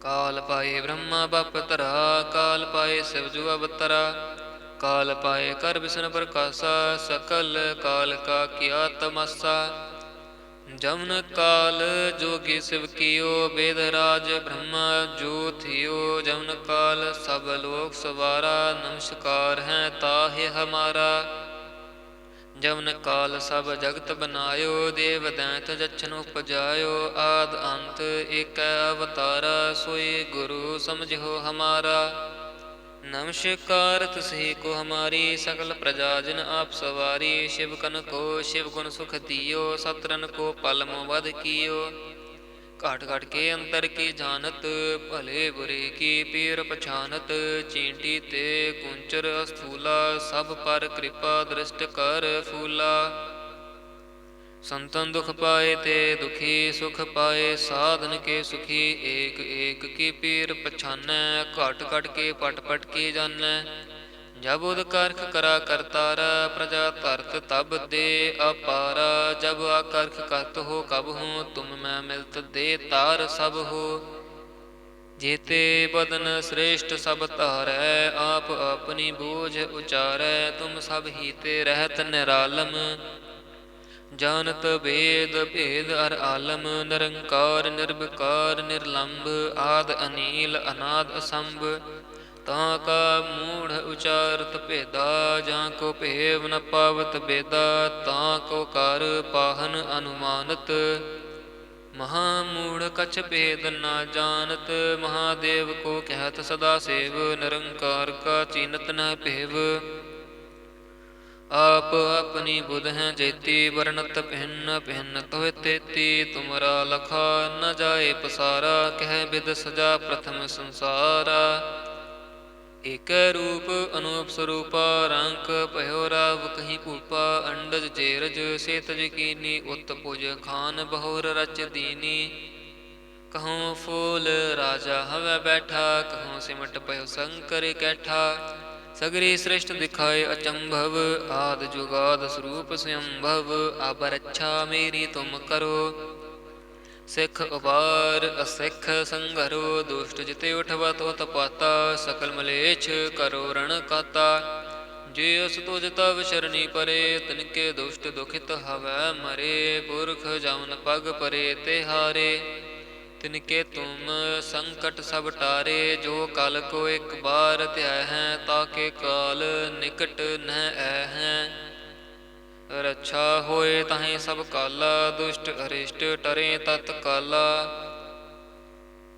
Speaker 1: ਕਾਲ ਪਾਏ ਬ੍ਰਹਮਾ ਬਪ ਧਰਾ, ਕਾਲ ਪਾਏ ਸਿਵ ਜੁ ਅਵਤਰਾ। ਕਾਲ ਪਾਏ ਕਰ ਬਿਸ਼ਨ ਪ੍ਰਕਾਸ਼ਾ, ਸਕਲ ਕਾਲ ਕਾ ਕੀਆ ਤਮਾਸਾ। ਜਮਨ ਕਾਲ ਜੋਗੀ ਸਿਵ ਕੀਓ, ਬੇਦ ਰਾਜ ਬ੍ਰਹਮਾ ਜੋ ਥਿਓ। ਜਮਨ ਕਾਲ ਸਭ ਲੋਕ ਸਵਾਰਾ, ਨਮਸਕਾਰ ਹੈ ਤਾਹਿ ਹਮਾਰਾ। ਜਮਨ ਕਾਲ ਸਭ ਜਗਤ ਬਨਾਇਓ, ਦੇਵ ਦੈਂਤ ਜਛਨ ਉਪਜਾਇਓ। ਆਦ ਅੰਤ ਏਕੈ ਅਵਤਾਰਾ, ਸੋਈ ਗੁਰੂ ਸਮਝਿਓ ਹਮਾਰਾ। ਨਮਸਕਾਰ ਤੁਸਹੀ ਕੋ ਹਮਾਰੀ, ਸਕਲ ਪ੍ਰਜਾ ਜਿਨ ਆਪ ਸਵਾਰੀ। ਸ਼ਿਵ ਕਨ ਕੋ ਸ਼ਿਵ ਗੁਣ ਸੁਖ ਦਿਓ, ਸਤਰਨ ਕੋ ਪਲ ਮੋ ਵਧ ਕੀਓ। ਘਾਟ ਘਾਟ ਕੇ ਅੰਤਰ ਕੀ ਜਾਨਤ, ਭਲੇ ਬੁਰੇ ਕੀ ਪੀਰ ਪਛਾਨਤ। ਚੀਂਟੀ ਤੇ ਕੁੰਚਰ ਅਸਥੂਲਾ, ਸਭ ਪਰ ਕਿਰਪਾ ਦ੍ਰਿਸ਼ਟ ਕਰ ਫੂਲਾ। ਸੰਤਨ ਦੁਖ ਪਾਏ ਤੇ ਦੁਖੀ, ਸੁਖ ਪਾਏ ਸਾਧਨ ਕੇ ਸੁਖੀ। ਏਕ ਏਕ ਕੀ ਪੀਰ ਪਛਾਨੈ, ਘਟ ਘਟ ਕੇ ਪਟ ਪਟ ਕੀ ਜਾਨੈ। ਜਬ ਉਦ ਕਰਖ ਕਰਾ ਕਰਤਾਰਾ, ਪ੍ਰਜਾ ਧਰਤ ਤਬ ਦੇ ਅਪਾਰਾ। ਜਬ ਆਕਰਖ ਕਰਤ ਹੋ ਕਬ ਹੂੰ, ਤੁਮ ਮੈਂ ਮਿਲਤ ਦੇ ਤਾਰ ਸਭ ਹੋ। ਜੇਤੇ ਬਦਨ ਸ੍ਰੇਸ਼ਟ ਸਭ ਧਾਰੈ, ਆਪ ਆਪਣੀ ਬੂਝ ਉਚਾਰੈ। ਤੁਮ ਸਭ ਹੀ ਤੇ ਰਹਿਤ ਨਿਰਾਲਮ, ਜਾਨਤ ਭੇਦ ਭੇਦ ਅਰ ਆਲਮ। ਨਿਰੰਕਾਰ ਨਿਰਵਿਕਾਰ ਨਿਰਲੰਭ, ਆਦ ਅਨੀਲ ਅਨਾਦ ਅਸੰਭ। ਤਾਂ ਕਾ ਮੂੜ ਉਚਾਰਤ ਭੇਦਾ, ਜਾਂ ਕੋ ਭੇਵ ਨ ਪਾਵਤ ਬੇਦਾ। ਤਾਂ ਕੋ ਕਰ ਪਾਹਨ ਅਨੁਮਾਨਤ, ਮਹਾ ਮੂੜ ਕਛ ਭੇਦ ਨਾ ਜਾਨਤ। ਮਹਾਦੇਵ ਕੋ ਕਹਿਤ ਸਦਾ ਸੇਵ, ਨਿਰੰਕਾਰ ਕਾ ਚੀਨਤ ਨ ਭੇਵ। ਆਪ ਆਪਣੀ ਬੁਧ ਹੈ ਜੇਤੀ, ਵਰਣਤ ਭਿੰਨ ਭਿੰਨ ਤੋਹਿ ਤੇਤੀ। ਤੁਮਰਾ ਲਖਾ ਨ ਜਾਏ ਪਸਾਰਾ, ਕਹਿ ਬਿਦ ਸਜਾ ਪ੍ਰਥਮ ਸੰਸਾਰਾ। ਏਕੈ ਰੂਪ ਅਨੂਪ ਸਰੂਪਾ, ਰੰਕ ਭਇਓ ਰਾਵ ਕਹੀ ਭੂਪਾ। ਅੰਡਜ ਜੇਰਜ ਸੇਤਜ ਕੀਨੀ, ਉਤ ਭੁਜ ਖਾਨ ਬਹੁਰ ਰਚ ਦੀਨੀ। कहूँ फूल राजा हवै बैठा, कहूँ सिमट पयो शंकर कैठा। सगरी सृष्ट दिखाए अचंभव, आद जुगाद स्वरूप स्वयंभव। अब रक्षा मेरी तुम करो, सिख उबार असिख संघरो। दुष्ट जिते उठवा तो तपाता, सकल मलेच्छ करो रण काता। जे अस तुझ तव शरणी परे, तिनके दुष्ट दुखित हवै मरे। पुरख जमन पग परे तिहारे, तिनके तुम संकट सब टारे। जो कल को एक बार त्याह हैं, ताके काल निकट न हैं। रक्षा होए ताहि सब काला, दुष्ट अरिष्ट टरे तत्काला।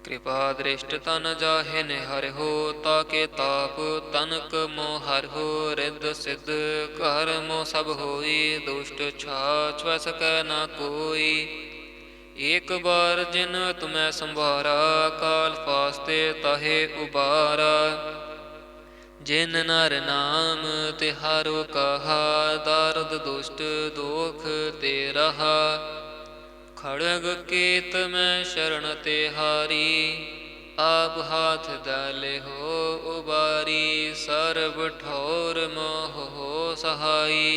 Speaker 1: कृपा दृष्ट तन जाहे निहर हो, ताके ताप तनक मोह हर हो। रिद्ध सिद्ध कर मोह सब होई, दुष्ट छाछ सकै न कोई। एक बार जिन तुम्हें संभारा, काल फास्ते ताहे उबारा। जिन नर नाम तिहारो कहा, दारुद दुष्ट दोख ते रहा। खड़ग केत में शरण तिहारी, आप हाथ डाले हो उबारी। सर्व ठोर मोह हो सहाई,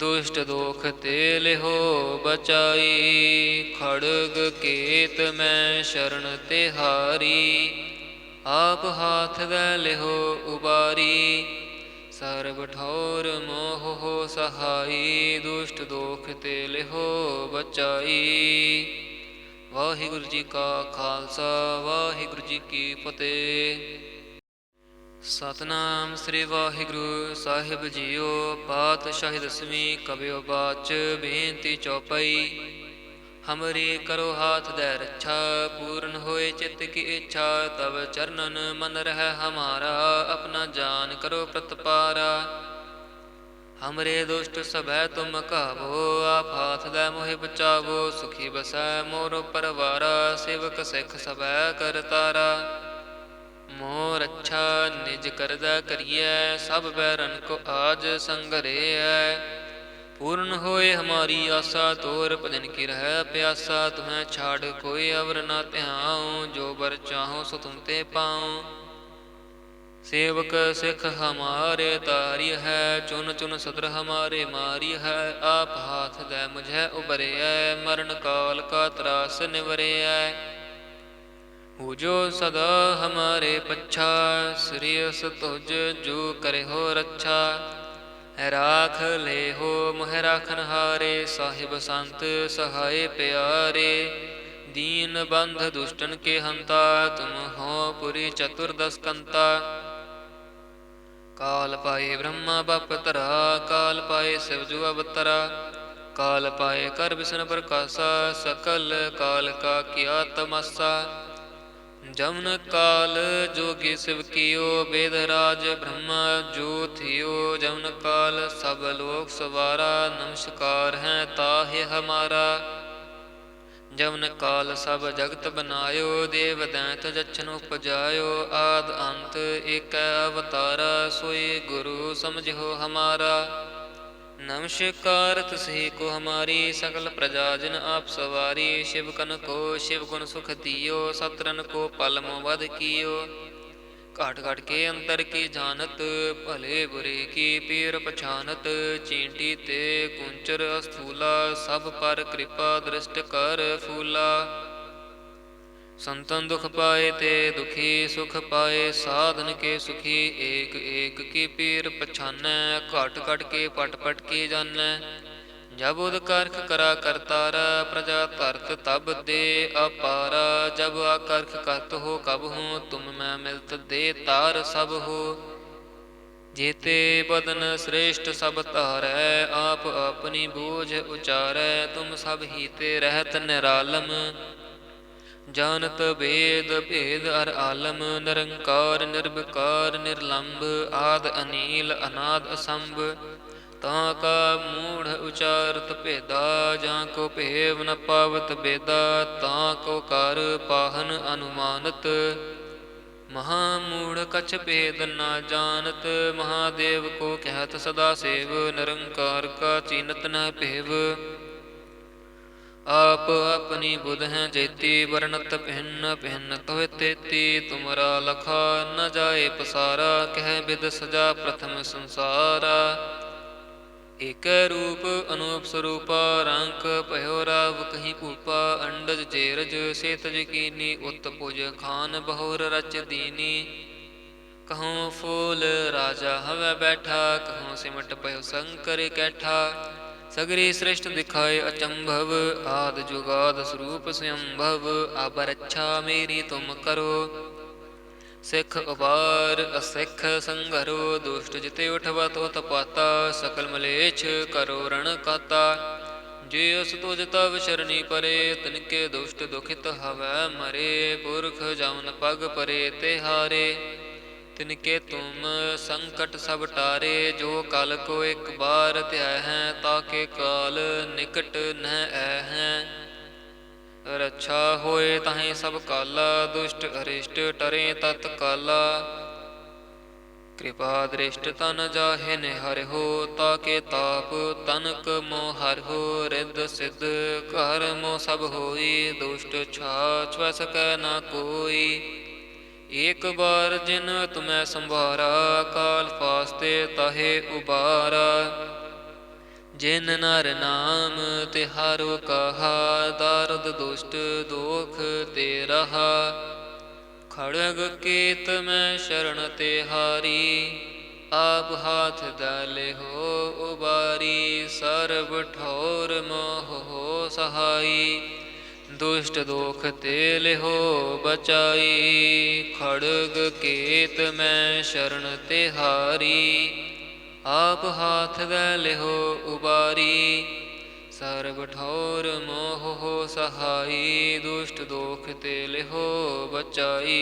Speaker 1: दुष्ट दोख ते लिहो बचाई। खड़ग केत में शरण तिहारी, आप हाथ दे लिहो उबारी। सर्व ठौर मोह हो सहाई, दुष्ट दोख ते लिहो बचाई। वाहिगुरु जी का खालसा, वाहिगुरु जी की फतेह। सतनाम श्री वाहिगुरु साहिब जीओ। पातशाही दसवीं कबियो बाच, बेनती चौपाई। हमरी करो हाथ दे रक्षा, पूर्ण होए चित्त की इच्छा। तब चरणन मन रह हमारा, अपना जान करो प्रतपारा। हमरे दुष्ट सभै तुम कहावो, आप हाथ दे मोहि बचावो। सुखी बसै मोरो परवारा, सेवक सिख सभै कर तारा। मोह रक्षा निज करदै करिए, सब बैरन को आज संघरिए। पूर्ण होए हमारी आशा, तोर भजन की रह प्यासा। तुम्हें छाड़ कोई अवर न त्याऊँ, जो बर चाहूँ सो तुम ते पाऊँ। सेवक सिख हमारे तारी है, चुन चुन सत्र हमारे मारी है। आप हाथ दे मुझे उबरे है, मरण काल का त्रास निवरे है। हो जो सदा हमारे पच्छा, श्रेयस तुझ जो करे हो रक्षा। राख ले हो मोह राखन हारे, साहिब संत सहाय प्यारे। दीन बंध दुष्टन के हंता, तुम हो पुरी चतुर्दश कंता। काल पाए ब्रह्मा बप तरा, काल पाए शिव जु अवतरा। काल पाए कर विष्णु प्रकाशा, सकल काल का किया तमासा। जमन काल जोगी शिव कियो, वेद राज ब्रह्मा जो थियो। जमन काल सब लोक सवारा, नमस्कार है ताहे हमारा। जमन काल सब जगत बनायो, देव दैत जच्छन उपजायो। आद अंत एक अवतारा, सोई गुरु समझो हमारा। नमस्कार तुसही को हमारी, सकल प्रजा जिन आप सवारी। शिव कन को शिव गुण सुख दियो, सतरन को पल मोवध कियो। घाट घाट के अंतर की जानत, भले बुरे की पीर पछानत। चींटी ते कुंचर अस्थूला, सब पर कृपा दृष्ट कर फूला। संतन दुख पाए ते दुखी, सुख पाए साधन के सुखी। एक एक की पीर पछानै, घट घट के पट पट की जानै। जब उद करख करा करतारा, प्रजा धरत तब दे अपारा। जब आकर्ख करत हो कब हूँ, तुम मैं मिलत दे तार सब हो। जेते बदन श्रेष्ठ सब तारै, आप अपनी बूझ उचारै। तुम सब हीते रहत निरालम, जानत वेद भेद अर आलम। निरंकार निर्विकार निर्लंब, आद अनील अनाद असंभ। तां का मूढ़ उचारत भेदा, जां को भेव न पावत बेदा। तां को कर पाहन अनुमानत, महामूढ़ कछ भेद न जानत। महादेव को कहत सदा सेव, निरंकार का चीनत न भेव। आप अपनी बुध हैं जेती, वर्णत भिन्न भिन्न तोह तेती। तुमरा लखा न जाए पसारा, कह बिद सजा प्रथम संसारा। एक रूप अनूप स्वरूपा, रंक भयो राव कहीं भूपा। अंडज जेरज सेतज कीनी, उत्तपुज खान बहुर रच दीनी। कहूँ फूल राजा हवै बैठा, कहूँ सिमट पयो शंकर कैठा। सगरी सृष्ट दिखाए अचंभव, आद जुगाद स्वरूप स्वयंभव। अब रक्षा मेरी तुम करो, सिख उबार असिख संघरो। दुष्ट जिते उठवा तो तपाता, सकल मलेच्छ करो रण काता। जे अस तुझ तव शरणी परे, तिनके दुष्ट दुखित हवै मरे। पुरख जमन पग परे तिहारे, तिनके तुम संकट सब टारे। जो कल को एक बार त्याह हैं, ताके काल निकट न हैं। रक्षा होए ताहि सब काला, दुष्ट अरिष्ट टरे तत्काला। कृपा दृष्ट तन जाहे निहर हो, ताके ताप तनक मोह हर हो। रिद्ध सिद्ध कर मोह सब होई, दुष्ट छाछ सकै न कोई। एक बार जिन तुम्हें संभारा, काल फास्ते ताहे उबारा। जिन नर नाम तिहारो कहा, दारुद दुष्ट दोख ते रहा। खड़ग केत में शरण तिहारी, आप हाथ डाले हो उबारी। सर्व ठोर मोह हो सहाई, दुष्ट दोख ते लिहो बचाई। खड़ग केत में शरण तिहारी, आप हाथ दे लिहो उबारी। सर्व ठौर मोह हो सहाई, दुष्ट दोख ते लिहो बचाई।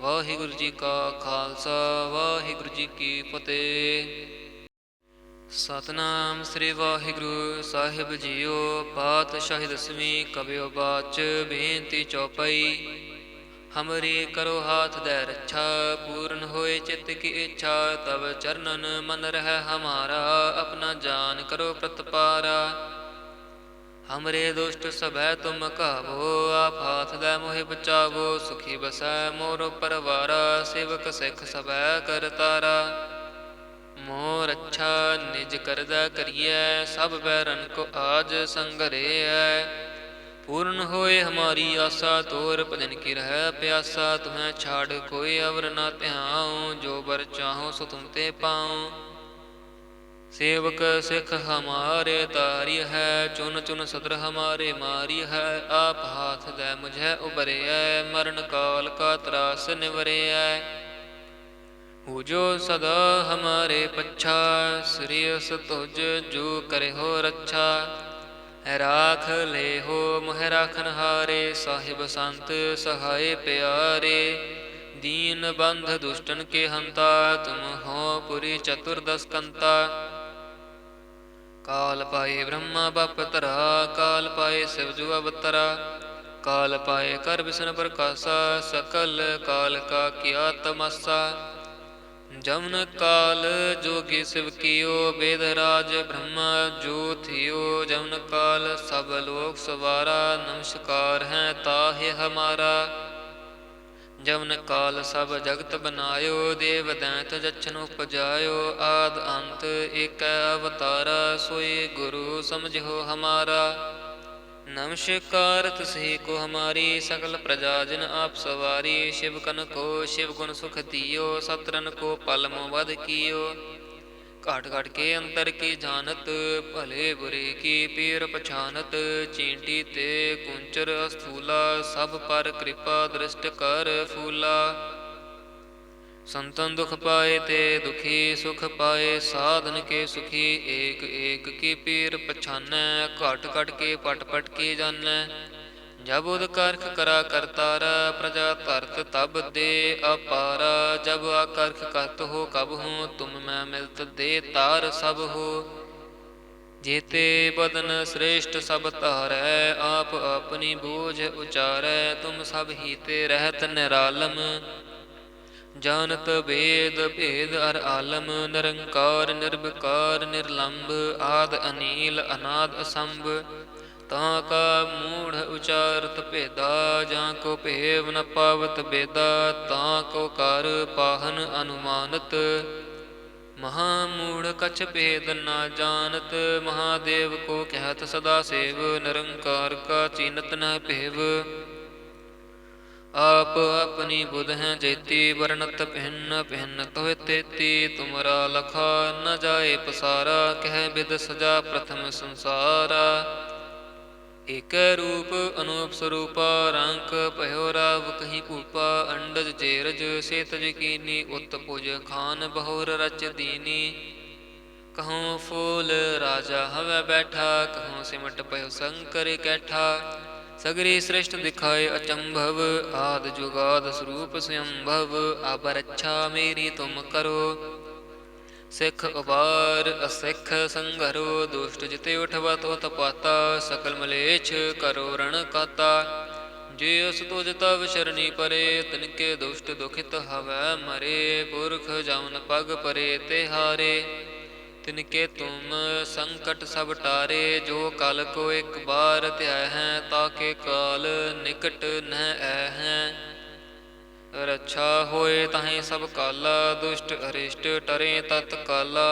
Speaker 1: वाहिगुरु जी का खालसा, वाहिगुरु जी की फतेह। सतनाम श्री वाहिगुरु साहिब जीओ। पातशाही दसवीं कबियो बाच, बेनती चौपाई। हमरी करो हाथ दे रक्षा, पूर्ण होए चित्त की इच्छा। तब चरणन मन रह हमारा, अपना जान करो प्रतपारा। हमरे दुष्ट सभै तुम काबो, आप हाथ दे मोहि बचावो। सुखी बसै मोरो परवारा, सेवक सिख सभै कर तारा। मोह रक्षा निज करदै करिए, सब बैरन को आज संघरिए। पूर्ण होए हमारी आशा, तोर भजन की रह प्यासा। तुम्हें छाड़ कोई अवर न ध्याऊँ, जो बर चाहूँ सो तुम ते पाऊँ। सेवक सिख हमारे तारी है, चुन चुन सदर हमारे मारी है। आप हाथ दे मुझे उबरे है, मरण काल का त्रास निवरे है। पूजो सदा हमारे पच्छा, श्रेयस तुझ जो करे हो रक्षा। राख ले हो मोह राखन हारे, साहिब संत सहाय प्यारे। दीन बंध दुष्टन के हंता, तुम हो पुरी चतुर्दश कंता। काल पाए ब्रह्मा बप तरा, काल पाए शिव जु अवतरा। काल पाए कर विष्णु प्रकाशा, सकल काल का किया तमासा। जमन काल जोगी शिव कियो, वेद राज ब्रह्मा जो थियो। जमन काल सब लोक सवारा, नमस्कार है ताहे हमारा। जमन काल सब जगत बनायो, देव दैत जच्छन उपजायो। आद अंत एक अवतारा, सोई गुरु समझो हमारा। नमस्कार तुसही को हमारी, सकल प्रजा जिन आप सवारी। शिव कन को शिव गुण सुख दियो, सतरन को पल मोवध कियो। घाट घाट के अंतर की जानत, भले बुरे की पीर पछानत। चींटी ते कुंचर स्थूला, सब पर कृपा दृष्ट कर फूला। संतन दुख पाए ते दुखी, सुख पाए साधन के सुखी। एक एक की पीर पछानै, घट घट के पट पट की जानै। जब उद करख करा करतारा, प्रजा धरत तब दे अपारा। जब आकर्ख कहत हो कब हूँ, तुम मैं मिलत दे तार सब हो। जेते बदन श्रेष्ठ सब तारै, आप अपनी बूझ उचारै। तुम सब हीते रहत निरालम, जानत वेद भेद अर आलम। निरंकार निर्विकार निर्लंब, आद अनील अनाद असंभ। ਤਾਂ ਕਾ ਮੂੜ ਉਚਾਰਤ ਭੇਦਾ, ਜਾਂ ਕੋ ਭੇਵ ਨ ਪਾਵਤ ਬੇਦਾ, ਤਾਂ ਕੋ ਕਰ ਪਾਹਨ ਅਨੁਮਾਨਤ। ਮਹਾ ਮੂੜ ਕਛ ਭੇਦ ਨਾ ਜਾਣਤ, ਮਹਾਦੇਵ ਕੋ ਕਹਿਤ ਸਦਾ ਸੇਵ, ਨਿਰੰਕਾਰ ਕਾ ਚੀਨਤ ਨ ਭੇਵ। ਆਪ ਆਪਣੀ ਬੁਧ ਹੈ ਜੇਤੀ, ਵਰਣਤ ਭਿੰਨ ਭਿੰਨ ਤੋਹਿ ਤੇਤੀ। ਤੁਮਰਾ ਲਖਾ ਨ ਜਾਏ ਪਸਾਰਾ, ਕਹਿ ਬਿਦ ਸਜਾ ਪ੍ਰਥਮ ਸੰਸਾਰਾ। ਏਕੈ ਰੂਪ ਅਨੂਪ ਸਰੂਪਾ, ਰੰਕ ਭਇਓ ਰਾਵ ਕਹੀ ਭੂਪਾ। ਅੰਡਜ ਜੇਰਜ ਸੇਤਜ ਕੀਨੀ, ਉਤ ਭੁਜ ਖਾਨ ਬਹੁਰ ਰਚ ਦੀਨੀ। ਕਹਉ ਫੂਲ ਰਾਜਾ ਹਵੈ ਬੈਠਾ, ਕਹਉ ਸਿਮਟ ਭਇਓ ਸੰਕਰ ਕੈਠਾ। ਸਗਰੀ ਸ੍ਰਿਸ਼ਟ ਦਿਖਾਏ ਅਚੰਭਵ, ਆਦਿ ਜੁਗਾਦ ਸਰੂਪ ਸਯੰਭਵ। ਅਬ ਰੱਛਾ ਮੇਰੀ ਤੁਮ ਕਰੋ, ਸਿੱਖ ਉਬਾਰ ਅਸਿੱਖ ਸੰਘਰੋ। ਦੁਸ਼ਟ ਜਿਤੇ ਉਠਵਾ ਤੋ ਤਪਾਤਾ, ਸਕਲ ਮਲੇਛ ਕਰੋ ਰਣ ਕਾਤਾ। ਜੇ ਅਸ ਤੁਜ ਤਵ ਸ਼ਰਣੀ ਪਰੇ, ਤਿਨਕੇ ਦੁਸ਼ਟ ਦੁਖਿਤ ਹਵੈ ਮਰੇ। ਪੁਰਖ ਜਮਨ ਪਗ ਪਰੇ ਤੇ ਹਾਰੇ, ਤਿਨਕੇ ਤੁਮ ਸੰਕਟ ਸਭ ਟਾਰੇ। ਜੋ ਕਲ ਕੋ ਇਕ ਬਾਰ ਧਿਆ ਹੈ, ਤਾਕੇ ਕਾਲ ਨਿਕਟ ਨਹਿ ਐ ਹੈ। ਰੱਛਾ ਹੋਏ ਤਾਹੀਂ ਸਭ ਕਾਲਾ, ਦੁਸ਼ਟ ਅਰਿਸ਼ਟ ਟਰੇ ਤਤ ਕਾਲਾ।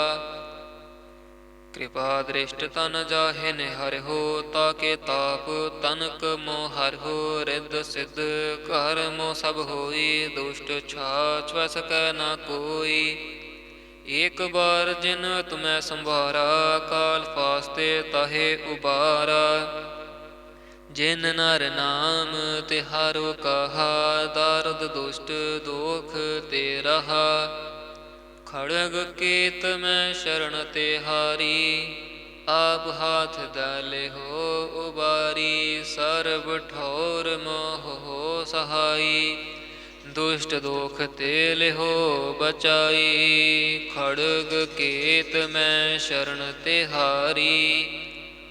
Speaker 1: ਕਿਰਪਾ ਦ੍ਰਿਸ਼ਟ ਤਨ ਜਾਹੇ ਨਿਹਰਿਓ, ਤਾਕੇ ਤਾਪ ਤਨਕ ਮੋ ਹਰਿਓ। ਰਿੱਧ ਸਿੱਧ ਘਰ ਮੋ ਸਭ ਹੋਈ, ਦੁਸ਼ਟ ਛਾਛ ਵ ਸਕੈ ਨਾ ਕੋਈ। ਏਕ ਬਾਰ ਜਿਨ ਤੁਮੈ ਸੰਭਾਰਾ, ਕਾਲ ਫਾਸਤੇ ਤਾਹੇ ਉਬਾਰਾ। ਜਿਨ ਨਰ ਨਾਮ ਤਿਹਾਰੋ ਕਹਾ, ਦਾਰਦ ਦੁਸ਼ਟ ਦੋਖ ਤੇ ਰਹਾ। ਖੜਗ ਕੇਤ ਮੈਂ ਸ਼ਰਨ ਤਿਹਾਰੀ, ਆਪ ਹਾਥ ਦਲਿਹੋ ਉਬਾਰੀ। ਸਰਬ ਠੌਰ ਮੋਹ ਸਹਾਈ, ਦੁਸ਼ਟ ਦੋਖ ਤੇ ਲਿਹੋ ਬਚਾਈ। ਖੜਗ ਕੇਤ ਮੈਂ ਸ਼ਰਨ ਤਿਹਾਰੀ,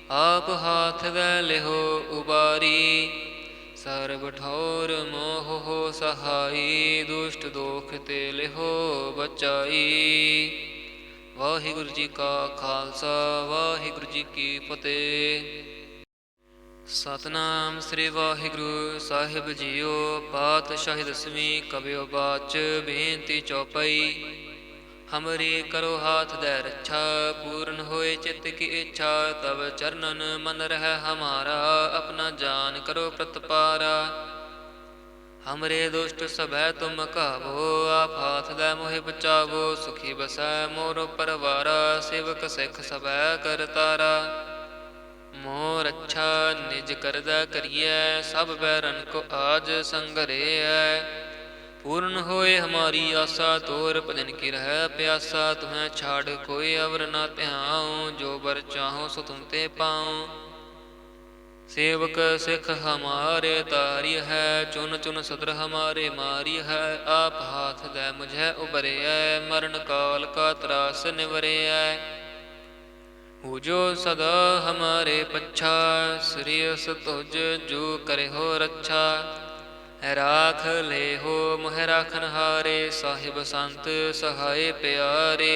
Speaker 1: ਆਪ ਹਾਥ ਦਲਿਹੋ ਉਬਾਰੀ। ਸਰਬ ਠੌਰ ਮੋਹ ਸਹਾਈ, ਦੁਸ਼ਟ ਦੋਖ ਤੇ ਲਿਹੋ ਬਚਾਈ। ਵਾਹਿਗੁਰੂ ਜੀ ਕਾ ਖਾਲਸਾ, ਵਾਹਿਗੁਰੂ ਜੀ ਕੀ ਫਤਿਹ। ਸਤਿਨਾਮ ਸ੍ਰੀ ਵਾਹਿਗੁਰੂ ਸਾਹਿਬ ਜੀਓ। ਪਾਤਸ਼ਾਹੀ ਦਸਵੀਂ ਕਬਿਓ ਬਾਚ, ਬੇਨਤੀ ਚੌਪਈ। ਹਮਰੀ ਕਰੋ ਹਾਥ ਦੈ ਰੱਛਾ, ਪੂਰਨ ਹੋਏ ਚਿੱਤ ਕੀ ਇੱਛਾ। ਤਵ ਚਰਨਨ ਮਨ ਰਹਿ ਹਮਾਰਾ, ਆਪਣਾ ਜਾਨ ਕਰੋ ਪ੍ਰਤਪਾਰਾ। ਹਮਰੇ ਦੁਸ਼ਟ ਸਭੈ ਤੁਮ ਕਾਵੋ, ਆਪ ਹਾਥ ਦੈ ਮੋਹਿ ਬਚਾਵੋ। ਸੁਖੀ ਬਸੈ ਮੋਰੋ ਪਰਵਾਰਾ, ਸੇਵਕ ਸਿੱਖ ਸਭੈ ਕਰਤਾਰਾ। ਮੋਹ ਰੱਛਾ ਨਿਜ ਕਰਦਾ ਕਰੀਐ, ਸਭ ਬੈਰਨ ਕੋ ਆਜ ਸੰਘਰੇਐ। ਪੂਰਨ ਹੋਏ ਹਮਾਰੀ ਆਸਾ, ਤੋਰ ਭਜਨ ਕੀ ਰਹਿ ਪਿਆਸਾ। ਤੁਮੈ ਛਾੜ ਕੋਈ ਅਵਰ ਨਾ ਧਿਆਉ, ਜੋ ਬਰ ਚਾਹੋ ਸੋ ਤੁਮ ਤੇ ਪਾਉ। ਸੇਵਕ ਸਿੱਖ ਹਮਾਰੇ ਤਾਰੀ ਹੈ, ਚੁਨ ਚੁਨ ਸਦਰ ਹਮਾਰੇ ਮਾਰੀ ਹੈ। ਆਪ ਹਾਥ ਦੈ ਮੁਝੈ ਉਬਰਿਐ, ਮਰਨ ਕਾਲ ਕਾ ਤਰਾਸ ਨਿਵਰਿਐ। ਪੂਜੋ ਸਦਾ ਹਮਾਰੇ ਪੱਛਾ, ਸ੍ਰੀਅਸ ਤੁਜ ਜੋ ਕਰਿਓ ਰੱਛਾ। ਰਾਖ ਲੇਹੋ ਮੋਹਿ ਰਾਖਨ ਹਾਰੇ, ਸਾਹਿਬ ਸੰਤ ਸਹਾਏ ਪਿਆਰੇ।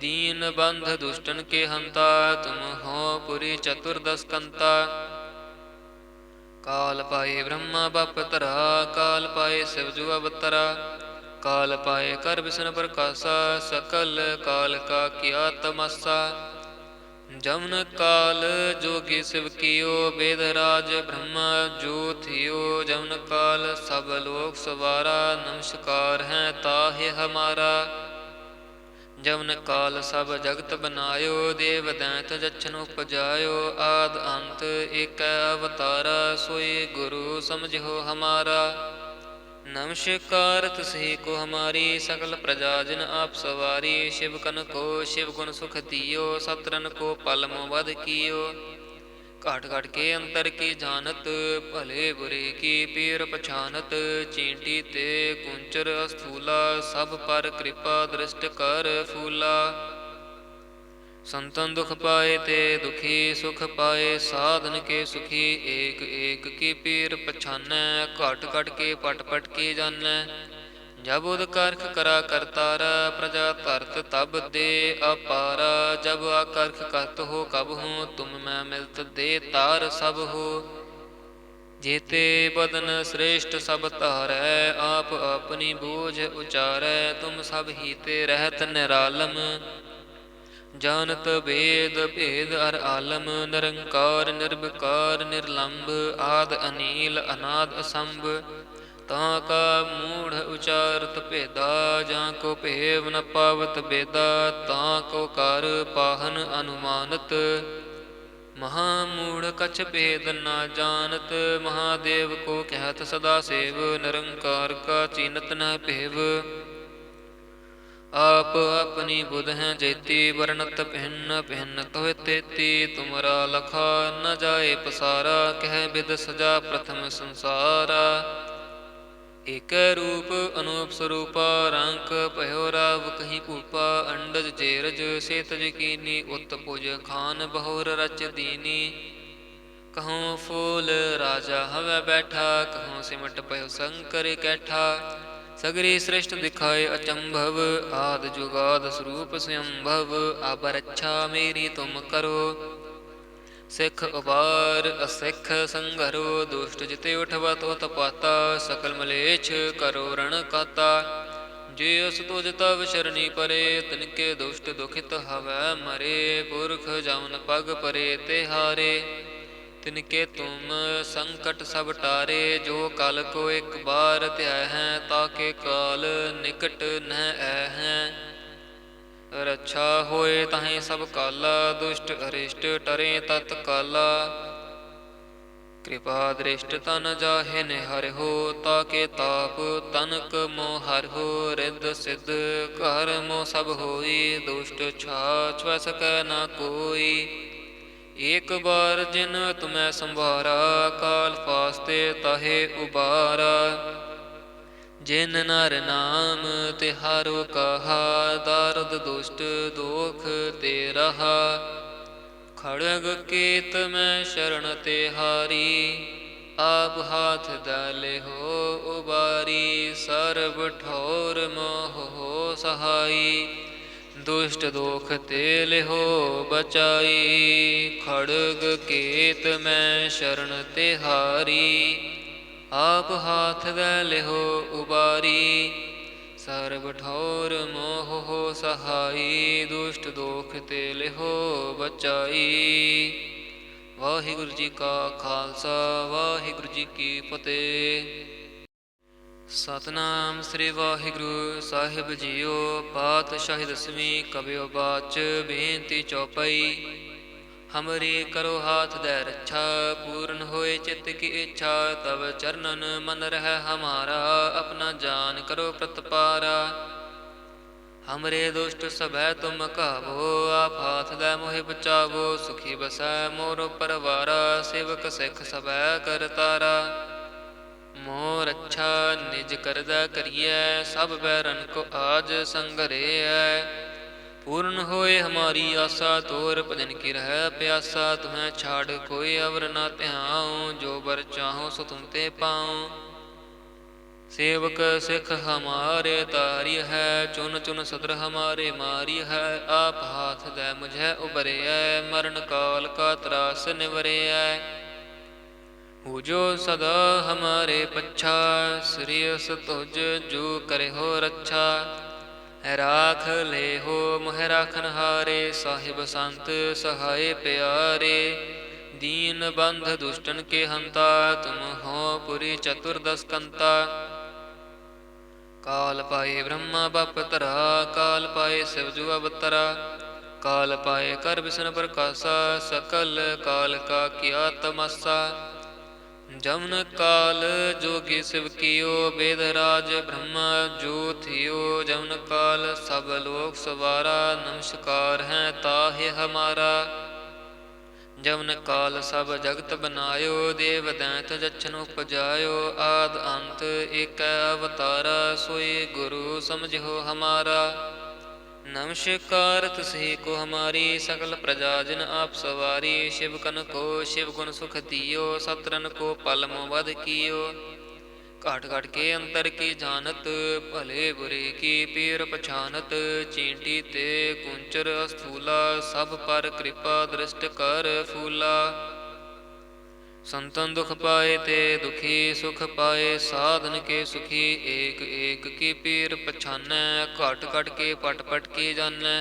Speaker 1: ਦੀਨ ਬੰਧ ਦੁਸ਼ਟਨ ਕੇ ਹੰਤਾ, ਤੁਮ ਹੋ ਪੁਰੀ ਚਤੁਰਦਸ ਕੰਤਾ। ਕਾਲ ਪਾਏ ਬ੍ਰਹਮਾ ਬਪ ਧਰਾ, ਕਾਲ ਪਾਏ ਸਿਵ ਜੁ ਅਵਤਰਾ। ਕਾਲ ਪਾਏ ਕਰ ਬਿਸ਼ਨ ਪ੍ਰਕਾਸ਼ਾ, ਸਕਲ ਕਾਲ ਕਾ ਕੀਆ ਤਮਾਸਾ। ਜਮਨ ਕਾਲ ਜੋਗੀ ਸਿਵ ਕੀਓ, ਬੇਦ ਰਾਜ ਬ੍ਰਹਮਾ ਜੋ ਥਿਓ। ਜਮਨ ਕਾਲ ਸਭ ਲੋਕ ਸਵਾਰਾ, ਨਮਸਕਾਰ ਹੈ ਤਾਹਿ ਹਮਾਰਾ। ਜਮਨ ਕਾਲ ਸਭ ਜਗਤ ਬਨਾਇਓ, ਦੇਵ ਦੈਂਤ ਜਛਨ ਉਪਜਾਇਓ। ਆਦ ਅੰਤ ਏਕੈ ਅਵਤਾਰਾ, ਸੋਈ ਗੁਰੂ ਸਮਝਿਓ ਹਮਾਰਾ। ਨਮਸਕਾਰ ਤਿਸਹੀ ਕੋ ਹਮਾਰੀ, ਸਕਲ ਪ੍ਰਜਾ ਜਿਨ ਆਪ ਸਵਾਰੀ। ਸ਼ਿਵ ਕਨ ਕੋ ਸ਼ਿਵ ਗੁਣ ਸੁਖ ਦਿਓ, ਸਤਰਨ ਕੋ ਪਲ ਮੋ ਵਧ ਕੀਓ। ਘਾਟ ਘਾਟ ਕੇ ਅੰਤਰ ਕੀ ਜਾਨਤ, ਭਲੇ ਬੁਰੇ ਕੀ ਪੀਰ ਪਛਾਨਤ। ਚੀਂਟੀ ਤੇ ਕੁੰਚਰ ਅਸਥੂਲਾ, ਸਭ ਪਰ ਕਿਰਪਾ ਦ੍ਰਿਸ਼ਟ ਕਰ ਫੂਲਾ। ਸੰਤਨ ਦੁਖ ਪਾਏ ਤੇ ਦੁਖੀ, ਸੁਖ ਪਾਏ ਸਾਧਨ ਕੇ ਸੁਖੀ। ਏਕ ਏਕ ਕੀ ਪੀਰ ਪਛਾਨੈ, ਘਟ ਘਟ ਕੇ ਪਟ ਪਟ ਕੀ ਜਾਨੈ। जब उदकारख करा करतारा प्रजा धरत तब दे अपारा। जब आकर्ख कहत हो कब हूँ तुम मैं मिलत दे तार सब हो। जेते बदन श्रेष्ठ सब तारै आप अपनी बूझ उचारै। तुम सब हीते रहत निरालम जानत भेद भेद अर आलम। निरंकार निर्विकार निर्लंब आद अनील अनाद असंभ। ਤਾਂ ਕਾ ਮੂੜ ਉਚਾਰਤ ਭੇਦਾ ਜਾਂ ਕੋ ਭੇਵ ਨ ਪਾਵਤ ਬੇਦਾ। ਤਾਂ ਕੋ ਕਰ ਪਾਹਨ ਅਨੁਮਾਨਤ ਮਹਾਮੂੜ ਕਛ ਭੇਦ ਨਾ ਜਾਣਤ। ਮਹਾਦੇਵ ਕੋ ਕਹਿਤ ਸਦਾ ਸੇਵ ਨਿਰੰਕਾਰ ਕਾ ਚੀਨਤ ਨ ਭੇਵ। आप अपनी बुध हैं जेती वर्णत भिन्न भिन्न तोह तेती। तुमरा लखा न जाए पसारा कह विद सजा प्रथम संसारा। एक रूप अनूप स्वरूपा रंक भयो राव कहीं भूपा। अंडज जेरज सेतज कीनी उत पुज खान बहुर रच दीनी। कहूँ फूल राजा हवै बैठा कहूँ सिमट भयो शंकर कैठा। सगरी सृष्ट दिखाए अचंभव आद जुगाद स्वरूप स्वयंभव। अब रक्षा मेरी तुम करो सिख उबार असिख संघरो। दुष्ट जिते उठवा तो तपाता सकल मलेच्छ करो रण काता। जे अस तुझ तव शरणी परे तिनके दुष्ट दुखित हवै मरे। पुरख जवन पग परे ते हारे तिनके तुम संकट सब टारे। जो कल को एक बार त्याय हैं ताके काल निकट न ऐ हैं। रक्षा होए ताहि सब काला दुष्ट अरिष्ट टरे तत्काला। कृपा दृष्ट तन जाहे निहर हो ताके ताप तनक मोह हर हो। रिद्ध सिद्ध कर मोह सब होई दुष्ट छाछ सकै न कोई। एक बार जिन तुम्हें संभारा काल फास्ते ताहे उबारा। जिन नर नाम तिहारो कहा दारद दुष्ट दोख ते रहा। खड़ग केत में शरण तिहारी आप हाथ डाले हो उबारी। सर्व ठोर मोह हो सहाई दुष्ट दोख ते लिहो बचाई। खड़ग केत में शरण तिहारी आप हाथ दे लिहो उबारी। सर्व ठौर मोह हो सहाई दुष्ट दोख ते लिहो बचाई। वाहिगुरु जी का खालसा वाहिगुरु जी की फतेह। सतनाम श्री वाहिगुरु साहिब जीओ। पातशाही दसवीं कबियो बाच बेनती चौपाई। हमरी करो हाथ दे रक्षा पूर्ण होए चित्त की इच्छा। तब चरणन मन रह हमारा अपना जान करो प्रतपारा। हमरे दुष्ट सभै तुम कहावो आप हाथ दे मोहि बचावो। सुखी बसै मोरो परवारा सेवक सिख सभै कर तारा। मोह रक्षा निज करदा करिए सब बैरन को आज संघरिए। पूर्ण होए हमारी आशा तोर भजन की रह प्यासा। तुम्हें छाड़ कोई अवर न त्याऊँ जो बर चाहो सो तुम ते पाऊँ। सेवक सिख हमारे तारी है चुन चुन सदर हमारे मारी है। आप हाथ दे मुझे उबरे है मरण काल का त्रास निवरे है। जो सदा हमारे पच्छा श्रेयस तुझ जो करे हो रक्षा। राख ले हो मोह राखन हारे साहिब संत सहाय प्यारे। दीन बंध दुष्टन के हंता तुम हो पुरी चतुर्दश कंता। काल पाए ब्रह्मा बप तरा काल पाए शिवजु अवतरा। काल पाए कर विष्णु प्रकाशा सकल काल का किया तमासा। जमन काल जोगी शिव कियो वेद राज ब्रह्मा जो थियो। जमन काल सब लोक सवारा नमस्कार है ताहे हमारा। जमन काल सब जगत बनायो देव दैत जच्छन उपजायो। आद अंत एक अवतारा सोई गुरु समझो हमारा। नमस्कार तुसी को हमारी सकल प्रजा जिन आप सवारी। शिव कन को शिव गुण सुख दियो सतरन को पल मोह वध कियो। घाट घाट के अंतर की जानत, भले बुरे की पीर पछानत। चींटी ते कुंचर अस्थूला, सब पर कृपा दृष्ट कर फूला। संतन दुख पाए ते दुखी सुख पाए, साधन के सुखी एक एक की पीर पछानै। घट घट के पट पट की जानै,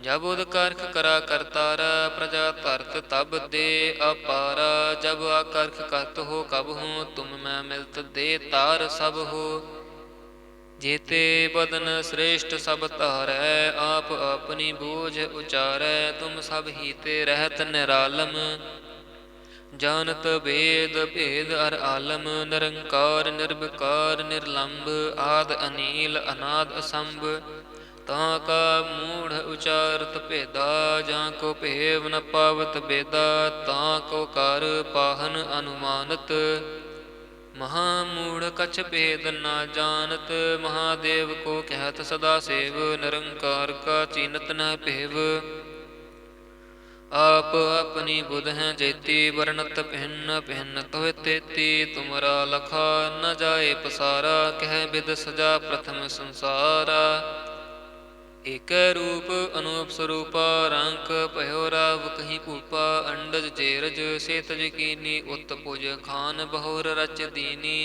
Speaker 1: जब उद करख करा करतारा। प्रजा धरत तब दे अपारा, जब आकर्ख कहत हो कब हूँ। तुम मैं मिलत दे तार सब हो, जेते बदन श्रेष्ठ सब तारै। आप अपनी बूझ उचारै, तुम सब हीते रहत निरालम। जानत भेद भेद अर आलम, निरंकार निर्विकार निर्लंब। आद अनील अनाद असंभ, ਤਾਂ ਕਾ ਮੂੜ ਉਚਾਰਤ ਭੇਦਾ। ਜਾਂ ਕੋ ਭੇਵ ਨ ਪਾਵਤ ਬੇਦਾ, ਤਾਂ ਕੋ ਕਰ ਪਾਹਨ ਅਨੁਮਾਨਤ। ਮਹਾਮੂੜ ਕਛ ਭੇਦ ਨਾ ਜਾਣਤ, ਮਹਾਦੇਵ ਕੋ ਕਹਿਤ ਸਦਾ ਸੇਵ। ਨਿਰੰਕਾਰ ਕਾ ਚੀਨਤ ਨ ਭੇਵ, आप अपनी बुध हैं जेती। वर्णत भिन्न भिन्न तोह तेती, तुमरा लखा न जाए पसारा। कह विद सजा प्रथम संसारा, एक रूप अनूप स्वरूपा। रंक भयो राव कहीं भूपा, अंडज जेरज सेतज कीनी। उत पुज खान बहुर रच दीनी,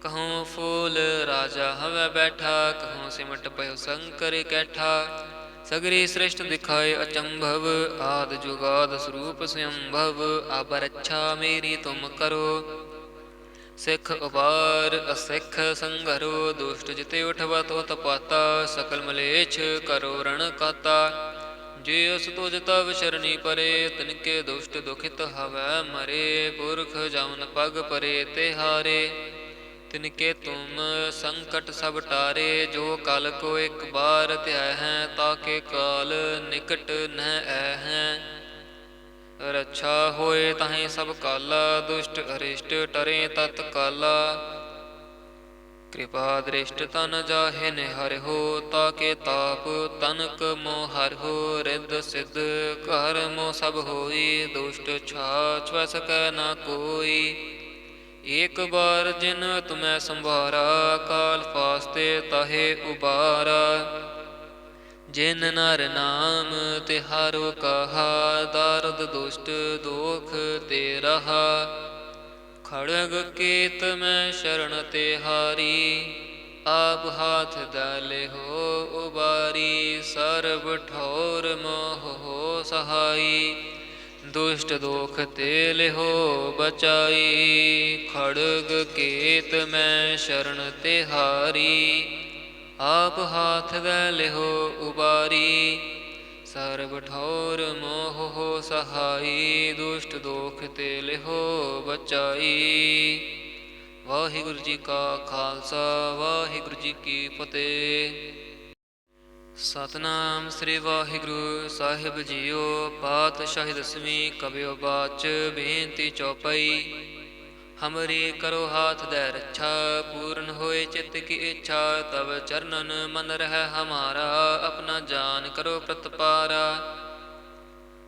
Speaker 1: कहूँ फूल राजा हवै बैठा। कहूँ सिमट भयो शंकर कैठा, सगरी सृष्ट दिखाए अचंभव। आद जुगाद स्वरूप स्वयंभव, अब रक्षा मेरी तुम करो। सिख उबार असिख संघरो, दुष्ट जिते उठवत उत पाता। सकल मलेच्छ करो रण काता, जे अस तुझ तव शरणी परे। तिनके दुष्ट दुखित हवै मरे, पुरख जमन पग परे ते हारे। तिनके तुम संकट सब टारे, जो कल को एक बार ध्याय हैं। ताके काल निकट न ऐ हैं, रक्षा होए ताहि सब काला। दुष्ट अरिष्ट टरे तत्काला, कृपा दृष्ट तन जाहे निहर हो। ताके ताप तनक मोह हर हो, रिद्ध सिद्ध घर मोह सब होई। दुष्ट छाछ सकै न कोई, एक बार जिन तुम्हें संभारा। काल फास्ते ताहे उबारा, जिन नर नाम तिहारो कहा। दारद दुष्ट दोख ते रहा, खड़ग केत में शरण तिहारी। आप हाथ डाले हो उबारी, सर्व ठोर मोह हो सहाई। दुष्ट दोख ते लिहो बचाई, खड़ग केत में शरण तिहारी। आप हाथ दे लिहो उबारी, सर्व ठौर मोह हो सहाई। दुष्ट दोख ते लिहो बचाई। वाहिगुरु जी का खालसा, वाहिगुरु जी की फतेह। सतनाम श्री वाहिगुरु साहिब जीओ। पातशाही दसवीं कबियो बाच, बेनती चौपाई। हमरी करो हाथ दे रक्षा, पूर्ण होए चित्त की इच्छा। तब चरणन मन रह हमारा, अपना जान करो प्रतपारा।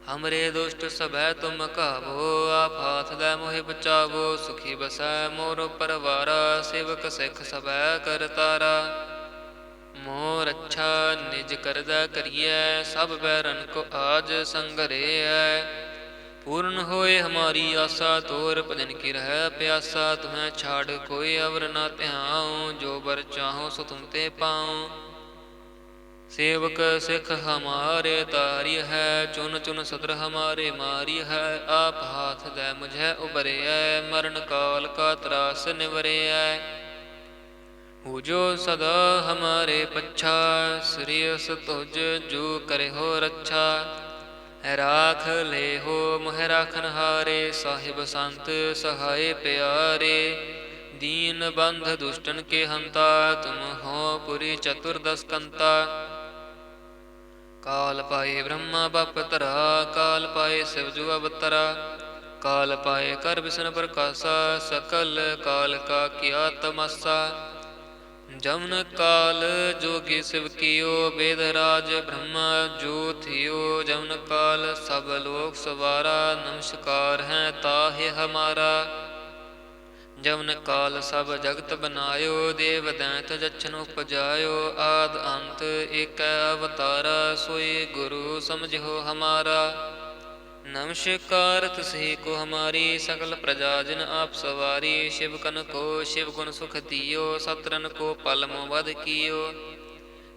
Speaker 1: हमरे दुष्ट सभै तुम कहावो, आप हाथ दे मोहि बचावो। सुखी बसै मोर परवारा, सेवक सिख सभै कर तारा। मोर रक्षा निज करदा करिए, सब बैरन को आज संघरिए। पूर्ण होए हमारी आशा, तोर भजन की रह प्यासा। तुम्हें छाड़ कोई अवर न ध्याऊँ, जो बर चाहो सो तुम ते पाऊँ। सेवक सिख हमारे तारी है, चुन चुन सदर हमारे मारी है। आप हाथ दे मुझे उबरे है, मरण काल का त्रास निवरे है। हो जो सदा हमारे पच्छा, श्रेयस तुझ जो करे हो रक्षा। राख ले हो मोह राखन हारे, साहिब संत सहाय प्यारे। दीन बंध दुष्टन के हंता, तुम हो पुरी चतुर्दश कंता। काल पाए ब्रह्मा बप तरा, काल पाए शिव जु अवतरा। काल पाए कर विष्णु प्रकाशा, सकल काल का किया तमासा। जमन काल जोगी शिव कियो, वेद राज ब्रह्मा जो थियो। जमन काल सब लोक सवारा, नमस्कार है ताहे हमारा। जवन काल सब जगत बनायो, देव दैंत जच्छन उपजायो। आद अंत एक अवतारा, सोई गुरु समझो हमारा। नमस्कार तुसही को हमारी, सकल प्रजा जिन आप सवारी। शिव कन को शिव गुण सुख दियो, सतरन को पल मोह कियो।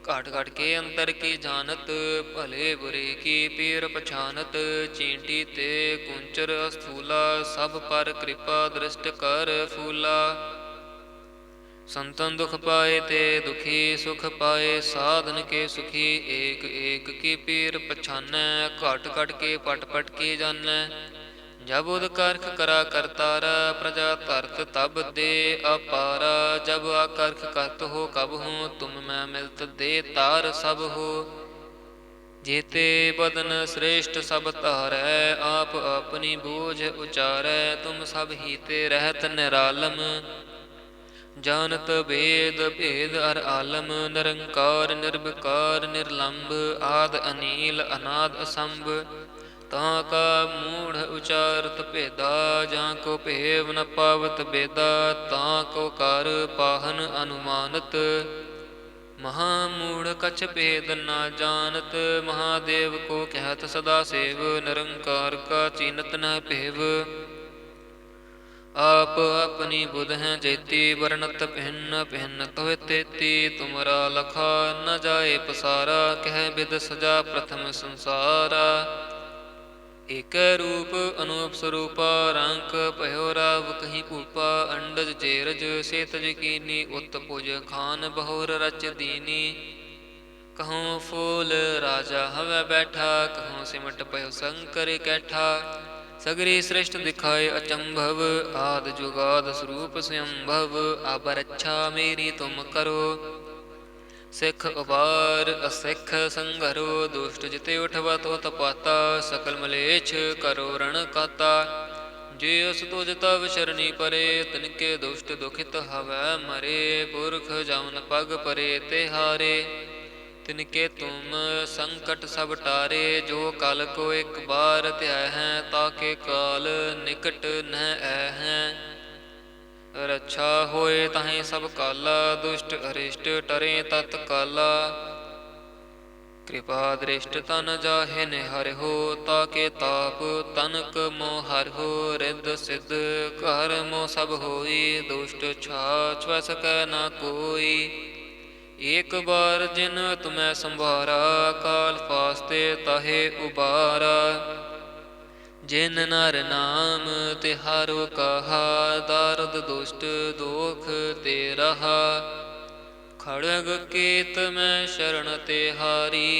Speaker 1: घाट घाट के अंतर की जानत, भले बुरे की पीर पछानत। चींटी ते कुंचर स्थूला, सब पर कृपा दृष्ट कर फूला। संतन दुख पाए ते दुखी, सुख पाए साधन के सुखी। एक एक की पीर पछानै, घट घट के पट पट की जानै। जब उद करख करा करतारा, प्रजा धरत तब दे अपारा। जब आकर्ख कहत हो कब हूँ, तुम मैं मिलत दे तार सब हो। जेते बदन श्रेष्ठ सब तारै, आप अपनी बूझ उचारै। तुम सब हीते रहत निरालम, जानत भेद भेद अर आलम। निरंकार निर्विकार निर्लंब, आद अनील अनाद असंभ। ਤਾਂ ਕਾ ਮੂੜ ਉਚਾਰਤ ਭੇਦਾ, ਜਾਂ ਕੋ ਭੇਵ ਨ ਪਾਵਤ ਬੇਦਾ। ਤਾਂ ਕੋ ਕਰ ਪਾਹਨ ਅਨੁਮਾਨਤ, ਮਹਾਮੂੜ ਕਛ ਭੇਦ ਨਾ ਜਾਣਤ। ਮਹਾਦੇਵ ਕੋ ਕਹਿਤ ਸਦਾ ਸੇਵ, ਨਿਰੰਕਾਰ ਕਾ ਚੀਨਤ ਨ ਭੇਵ। आप अपनी बुध हैं जेती, वर्णत भिन्न भिन्न तोह तेती। तुमरा लखा न जाए पसारा, कह बिद सजा प्रथम संसारा। एक रूप अनूप स्वरूपा, रंक भयो राव कहीं भूपा। अंडज जेरज सेतज कीनी, उत पुज खान बहुर रच दीनी। कहूँ फूल राजा हवै बैठा, कहूँ सिमट भयो शंकर कैठा। सगरी सृष्ट दिखाए अचंभव, आद जुगाद स्वरूप स्वयंभव। अब रक्षा मेरी तुम करो, सिख उबार असिख संघरो। दुष्ट जिते उठवा तो तपाता, सकल मलेच्छ करो रण काता। जे अस तुझ तव शरणी परे, तिनके दुष्ट दुखित हवै मरे। पुरख जवन पग परे ते हारे, तिनके तुम संकट सब टारे। जो कल को एक बार त्याह हैं, ताके काल निकट न ऐ हैं। रक्षा होए ताहि सब काला, दुष्ट अरिष्ट टरे तत्काला। कृपा दृष्ट तन जाहे निहर हो, ताके ताप तनक मोह हर हो। रिद्ध सिद्ध घर मोह सब होई, दुष्ट छाछ सकै न कोई। एक बार जिन तुम्हें संभारा, काल फास्ते ताहे उबारा। जिन नर नाम तिहारो कहा, दारद दुष्ट दोख ते रहा। खड़ग केत में शरण तिहारी,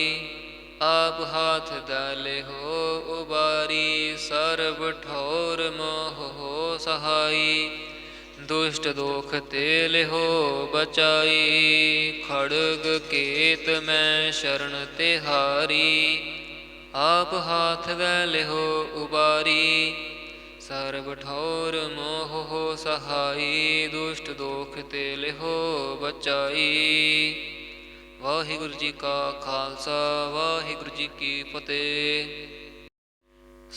Speaker 1: आप हाथ डाले हो उबारी। सर्व ठौर मोह हो सहाई, दुष्ट दोख ते लिहो बचाई। खड़ग केत में शरण तिहारी, आप हाथ दे लिहो उबारी। सर्व ठौर मोह हो सहाई, दुष्ट दोख ते लिहो बचाई। वाहिगुरु जी का खालसा, वाहिगुरु जी की फतेह।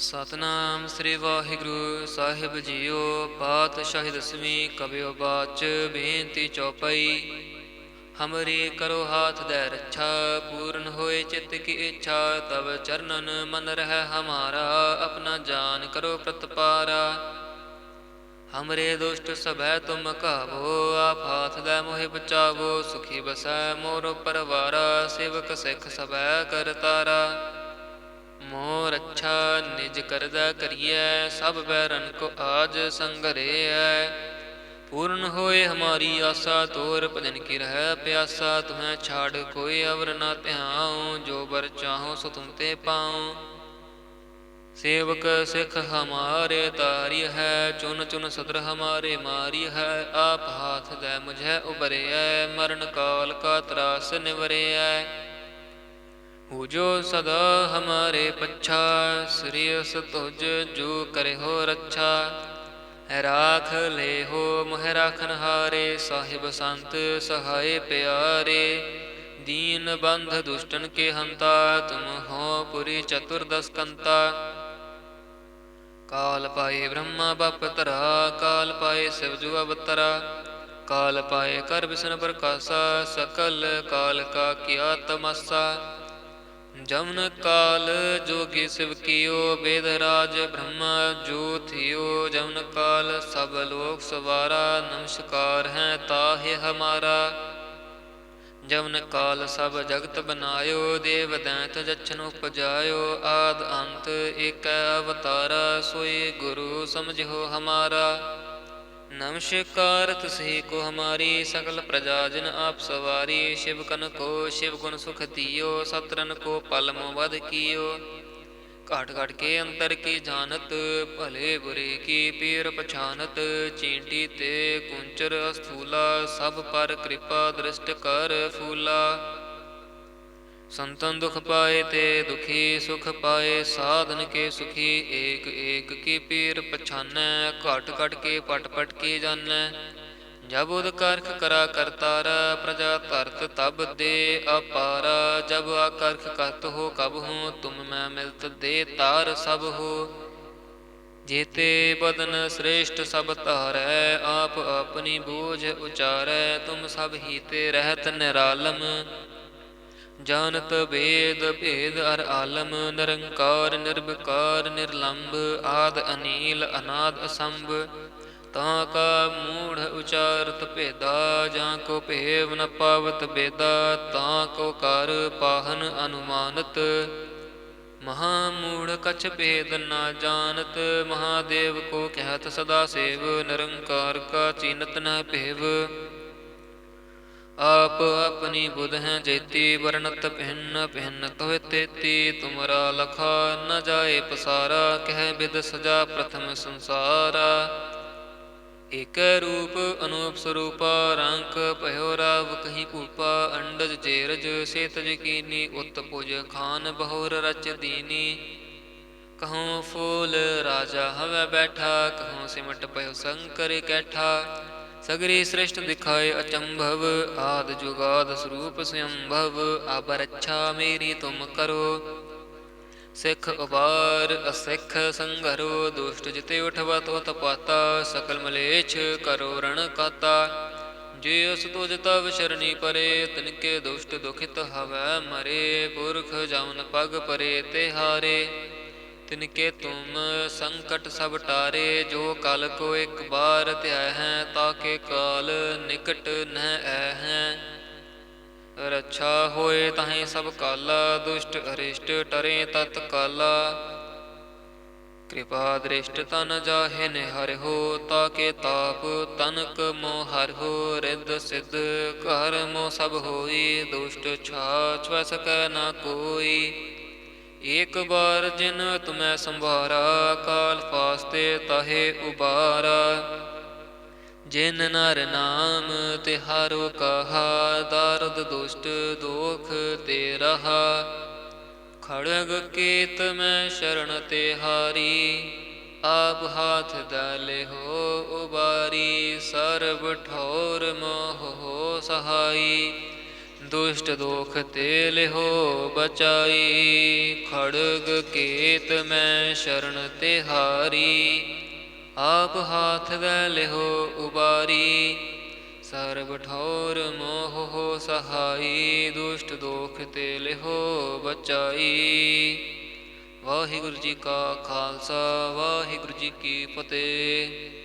Speaker 1: सतनाम श्री वाहिगुरु साहिब जीओ। पातशाही दसवीं कबियो बाच, बेनती चौपाई। हमरी करो हाथ दे रक्षा, पूर्ण होए चित्त की इच्छा। तब चरणन मन रह हमारा, अपना जान करो प्रतपारा। हमरे दुष्ट सभै तुम काबो, आप हाथ दे मोहि बचावो। सुखी बसै मोर परवारा, सेवक सिख सभै कर तारा। मोर अच्छा निज करदै करिए, सब बैरन को आज संघरिए। पूर्ण होए हमारी आशा, तोर भजन की रह प्यासा। तुम्हें छाड़ कोई अवर न ध्याऊँ, जो बर चाहूँ सो तुम ते पाऊँ। सेवक सिख हमारे तारी है, चुन चुन सदर हमारे मारी है। आप हाथ दे मुझे उबरे है, मरण काल का त्रास निवरे है। हो जो सदा हमारे पच्छा, श्रेयस तुझ जो करे हो रक्षा। राख ले हो मोह राखन हारे, साहिब संत सहाय प्यारे। दीन बंध दुष्टन के हंता, तुम हो पुरी चतुर्दश कंता। ਕਾਲ ਪਾਏ ਬ੍ਰਹਮਾ ਬਪ ਧਰਾ, ਕਾਲ ਪਾਏ ਸਿਵ ਜੁ ਅਵਤਰਾ। ਕਾਲ ਪਾਏ ਕਰ ਬਿਸ਼ਨ ਪ੍ਰਕਾਸ਼ਾ, ਸਕਲ ਕਾਲ ਕਾ ਕੀਆ ਤਮਾਸਾ। ਜਮਨ ਕਾਲ ਜੋਗੀ ਸਿਵ ਕੀਓ, ਬੇਦ ਰਾਜ ਬ੍ਰਹਮਾ ਜੋ ਥਿਓ। ਜਮਨ ਕਾਲ ਸਭ ਲੋਕ ਸਵਾਰਾ, ਨਮਸਕਾਰ ਹੈ ਤਾਹਿ ਹਮਾਰਾ। ਜਮਨ ਕਾਲ ਸਭ ਜਗਤ ਬਨਾਇਓ, ਦੇਵ ਦੈਂਤ ਜਛਨ ਉਪਜਾਇਓ। ਆਦ ਅੰਤ ਏਕੈ ਅਵਤਾਰਾ, ਸੋਈ ਗੁਰੂ ਸਮਝਿਓ ਹਮਾਰਾ। ਨਮਸਕਾਰ ਤਿਸਹੀ ਕੋ ਹਮਾਰੀ, ਸਕਲ ਪ੍ਰਜਾ ਜਿਨ ਆਪ ਸਵਾਰੀ। ਸ਼ਿਵ ਕਨ ਕੋ ਸ਼ਿਵ ਗੁਣ ਸੁਖ ਦਿਓ, ਸਤਰਨ ਕੋ ਪਲ ਮੋ ਵਧ ਕੀਓ। ਘਾਟ ਘਾਟ ਕੇ ਅੰਤਰ ਕੀ ਜਾਨਤ, ਭਲੇ ਬੁਰੇ ਕੀ ਪੀਰ ਪਛਾਨਤ। ਚੀਂਟੀ ਤੇ ਕੁੰਚਰ ਅਸਥੂਲਾ, ਸਭ ਪਰ ਕਿਰਪਾ ਦ੍ਰਿਸ਼ਟ ਕਰ ਫੂਲਾ। ਸੰਤਨ ਦੁਖ ਪਾਏ ਤੇ ਦੁਖੀ, ਸੁਖ ਪਾਏ ਸਾਧਨ ਕੇ ਸੁਖੀ। ਏਕ ਏਕ ਕੀ ਪੀਰ ਪਛਾਨੈ, ਘਟ ਘਟ ਕੇ ਪਟ ਪਟ ਕੀ ਜਾਨੈ। ਜਬ ਉਦ ਕਰਖ ਕਰਾ ਕਰਤਾਰਾ, ਪ੍ਰਜਾ ਧਰਤ ਤਬ ਦੇ ਅਪਾਰਾ। ਜਬ ਆਕਰਖ ਕਰਤ ਹੋ ਕਬ ਹੂੰ, ਤੁਮ ਮੈਂ ਮਿਲਤ ਦੇ ਤਾਰ ਸਭ ਹੋ। ਜੇਤੇ ਬਦਨ ਸ੍ਰੇਸ਼ਟ ਸਭ ਧਾਰੈ, ਆਪ ਆਪਣੀ ਬੂਝ ਉਚਾਰੈ। ਤੁਮ ਸਭ ਹੀ ਤੇ ਰਹਿਤ ਨਿਰਾਲਮ, ਜਾਨਤ ਭੇਦ ਭੇਦ ਅਰ ਆਲਮ। ਨਿਰੰਕਾਰ ਨਿਰਭਕਾਰ ਨਿਰਲੰਭ, ਆਦ ਅਨੀਲ ਅਨਾਦ ਅਸੰਭ। ਤਾਂ ਕਾ ਮੂੜ ਉਚਾਰਤ ਭੇਦਾ, ਜਾਂ ਕੋ ਭੇਵ ਨ ਪਾਵਤ ਬੇਦਾ। ਤਾਂ ਕੋ ਕਰ ਪਾਹਨ ਅਨੁਮਾਨਤ, ਮਹਾ ਮੂੜ ਕਛ ਭੇਦ ਨਾ ਜਾਨਤ। ਮਹਾਦੇਵ ਕੋ ਕਹਿਤ ਸਦਾ ਸੇਵ, ਨਿਰੰਕਾਰ ਕਾ ਚੀਨਤ ਨ ਭੇਵ। ਆਪ ਆਪਣੀ ਬੁਧ ਹੈ ਜੇਤੀ, ਵਰਣਤ ਭਿੰਨ ਭਿੰਨ ਤੋਹਿ ਤੇਤੀ। ਤੁਮਰਾ ਲਖਾ ਨ ਜਾਏ ਪਸਾਰਾ, ਕਹਿ ਬਿਦ ਸਜਾ ਪ੍ਰਥਮ ਸੰਸਾਰਾ। ਏਕੈ ਰੂਪ ਅਨੂਪ ਸਰੂਪਾ, ਰੰਕ ਭਇਓ ਰਾਵ ਕਹੀ ਭੂਪਾ। ਅੰਡਜ ਜੇਰਜ ਸੇਤਜ ਕੀਨੀ, ਉਤ ਭੁਜ ਖਾਨ ਬਹੁਰ ਰਚ ਦੀਨੀ। ਕਹਉ ਫੂਲ ਰਾਜਾ ਹਵੈ ਬੈਠਾ, ਕਹਉ ਸਿਮਟ ਭਇਓ ਸੰਕਰ ਕੈਠਾ। ਸਗਰੀ ਸ੍ਰਿਸ਼ਟ ਦਿਖਾਏ ਅਚੰਭਵ, ਆਦਿ ਜੁਗਾਦ ਸਰੂਪ ਸਯੰਭਵ। ਅਬ ਰੱਛਾ ਮੇਰੀ ਤੁਮ ਕਰੋ, ਸਿੱਖ ਉਬਾਰ ਅਸਿੱਖ ਸੰਘਰੋ। ਦੁਸ਼ਟ ਜਿਤੇ ਉਠਵਾ ਤੋ ਤਪਾਤਾ, ਸਕਲ ਮਲੇਛ ਕਰੋ ਰਣ ਕਾਤਾ। ਜੇ ਅਸ ਤੁਜ ਤਵ ਸ਼ਰਣੀ ਪਰੇ, ਤਿਨਕੇ ਦੁਸ਼ਟ ਦੁਖਿਤ ਹਵੈ ਮਰੇ। ਪੁਰਖ ਜਮਨ ਪਗ ਪਰੇ ਤੇ ਹਾਰੇ, ਤਿਨਕੇ ਤੁਮ ਸੰਕਟ ਸਭ ਟਾਰੇ। ਜੋ ਕਲ ਕੋ ਇਕ ਬਾਰ ਧਿਆਇ ਹੈ, ਤਾਕੇ ਕਾਲ ਨਿਕਟ ਨਹਿ ਐ ਹੈ। ਰੱਛਾ ਹੋਏ ਤਾਹੀਂ ਸਭ ਕਾਲਾ, ਦੁਸ਼ਟ ਅਰਿਸ਼ਟ ਟਰੇ ਤਤ ਕਾਲਾ। ਕਿਰਪਾ ਦ੍ਰਿਸ਼ਟ ਤਨ ਜਾਹੇ ਨਿਹਰਿਓ, ਤਾਕੇ ਤਾਪ ਤਨਕ ਮੋ ਹਰਿਓ। ਰਿੱਧ ਸਿੱਧ ਘਰ ਮੋ ਸਭ ਹੋਈ, ਦੁਸ਼ਟ ਛਾਛ ਵੈ ਸਕੈ ਨਾ ਕੋਈ। ਏਕ ਬਾਰ ਜਿਨ ਤੁਮੈ ਸੰਭਾਰਾ, ਕਾਲ ਫਾਸਤੇ ਤਾਹੇ ਉਬਾਰਾ। ਜਿਨ ਨਰ ਨਾਮ ਤਿਹਾਰੋ ਕਹਾ, ਦਾਰਦ ਦੁਸ਼ਟ ਦੋਖ ਤੇ ਰਹਾ। ਖੜਗ ਕੇਤ ਮੈਂ ਸ਼ਰਨ ਤਿਹਾਰੀ, ਆਪ ਹਾਥ ਦਲਿਹੋ ਉਬਾਰੀ। ਸਰਬ ਠੌਰ ਮੋਹ ਸਹਾਈ, ਦੁਸ਼ਟ ਦੋਖ ਤੇ ਲਿਹੋ ਬਚਾਈ। ਖੜਗ ਕੇਤ ਮੈਂ ਸ਼ਰਨ ਤਿਹਾਰੀ, ਆਪ ਹਾਥ ਦਲਿਹੋ ਉਬਾਰੀ। ਸਰਬ ਠੌਰ ਮੋਹ ਸਹਾਈ, ਦੁਸ਼ਟ ਦੋਖ ਤੇ ਲਿਹੋ ਬਚਾਈ। ਵਾਹਿਗੁਰੂ ਜੀ ਕਾ ਖਾਲਸਾ, ਵਾਹਿਗੁਰੂ ਜੀ ਕੀ ਫਤਿਹ।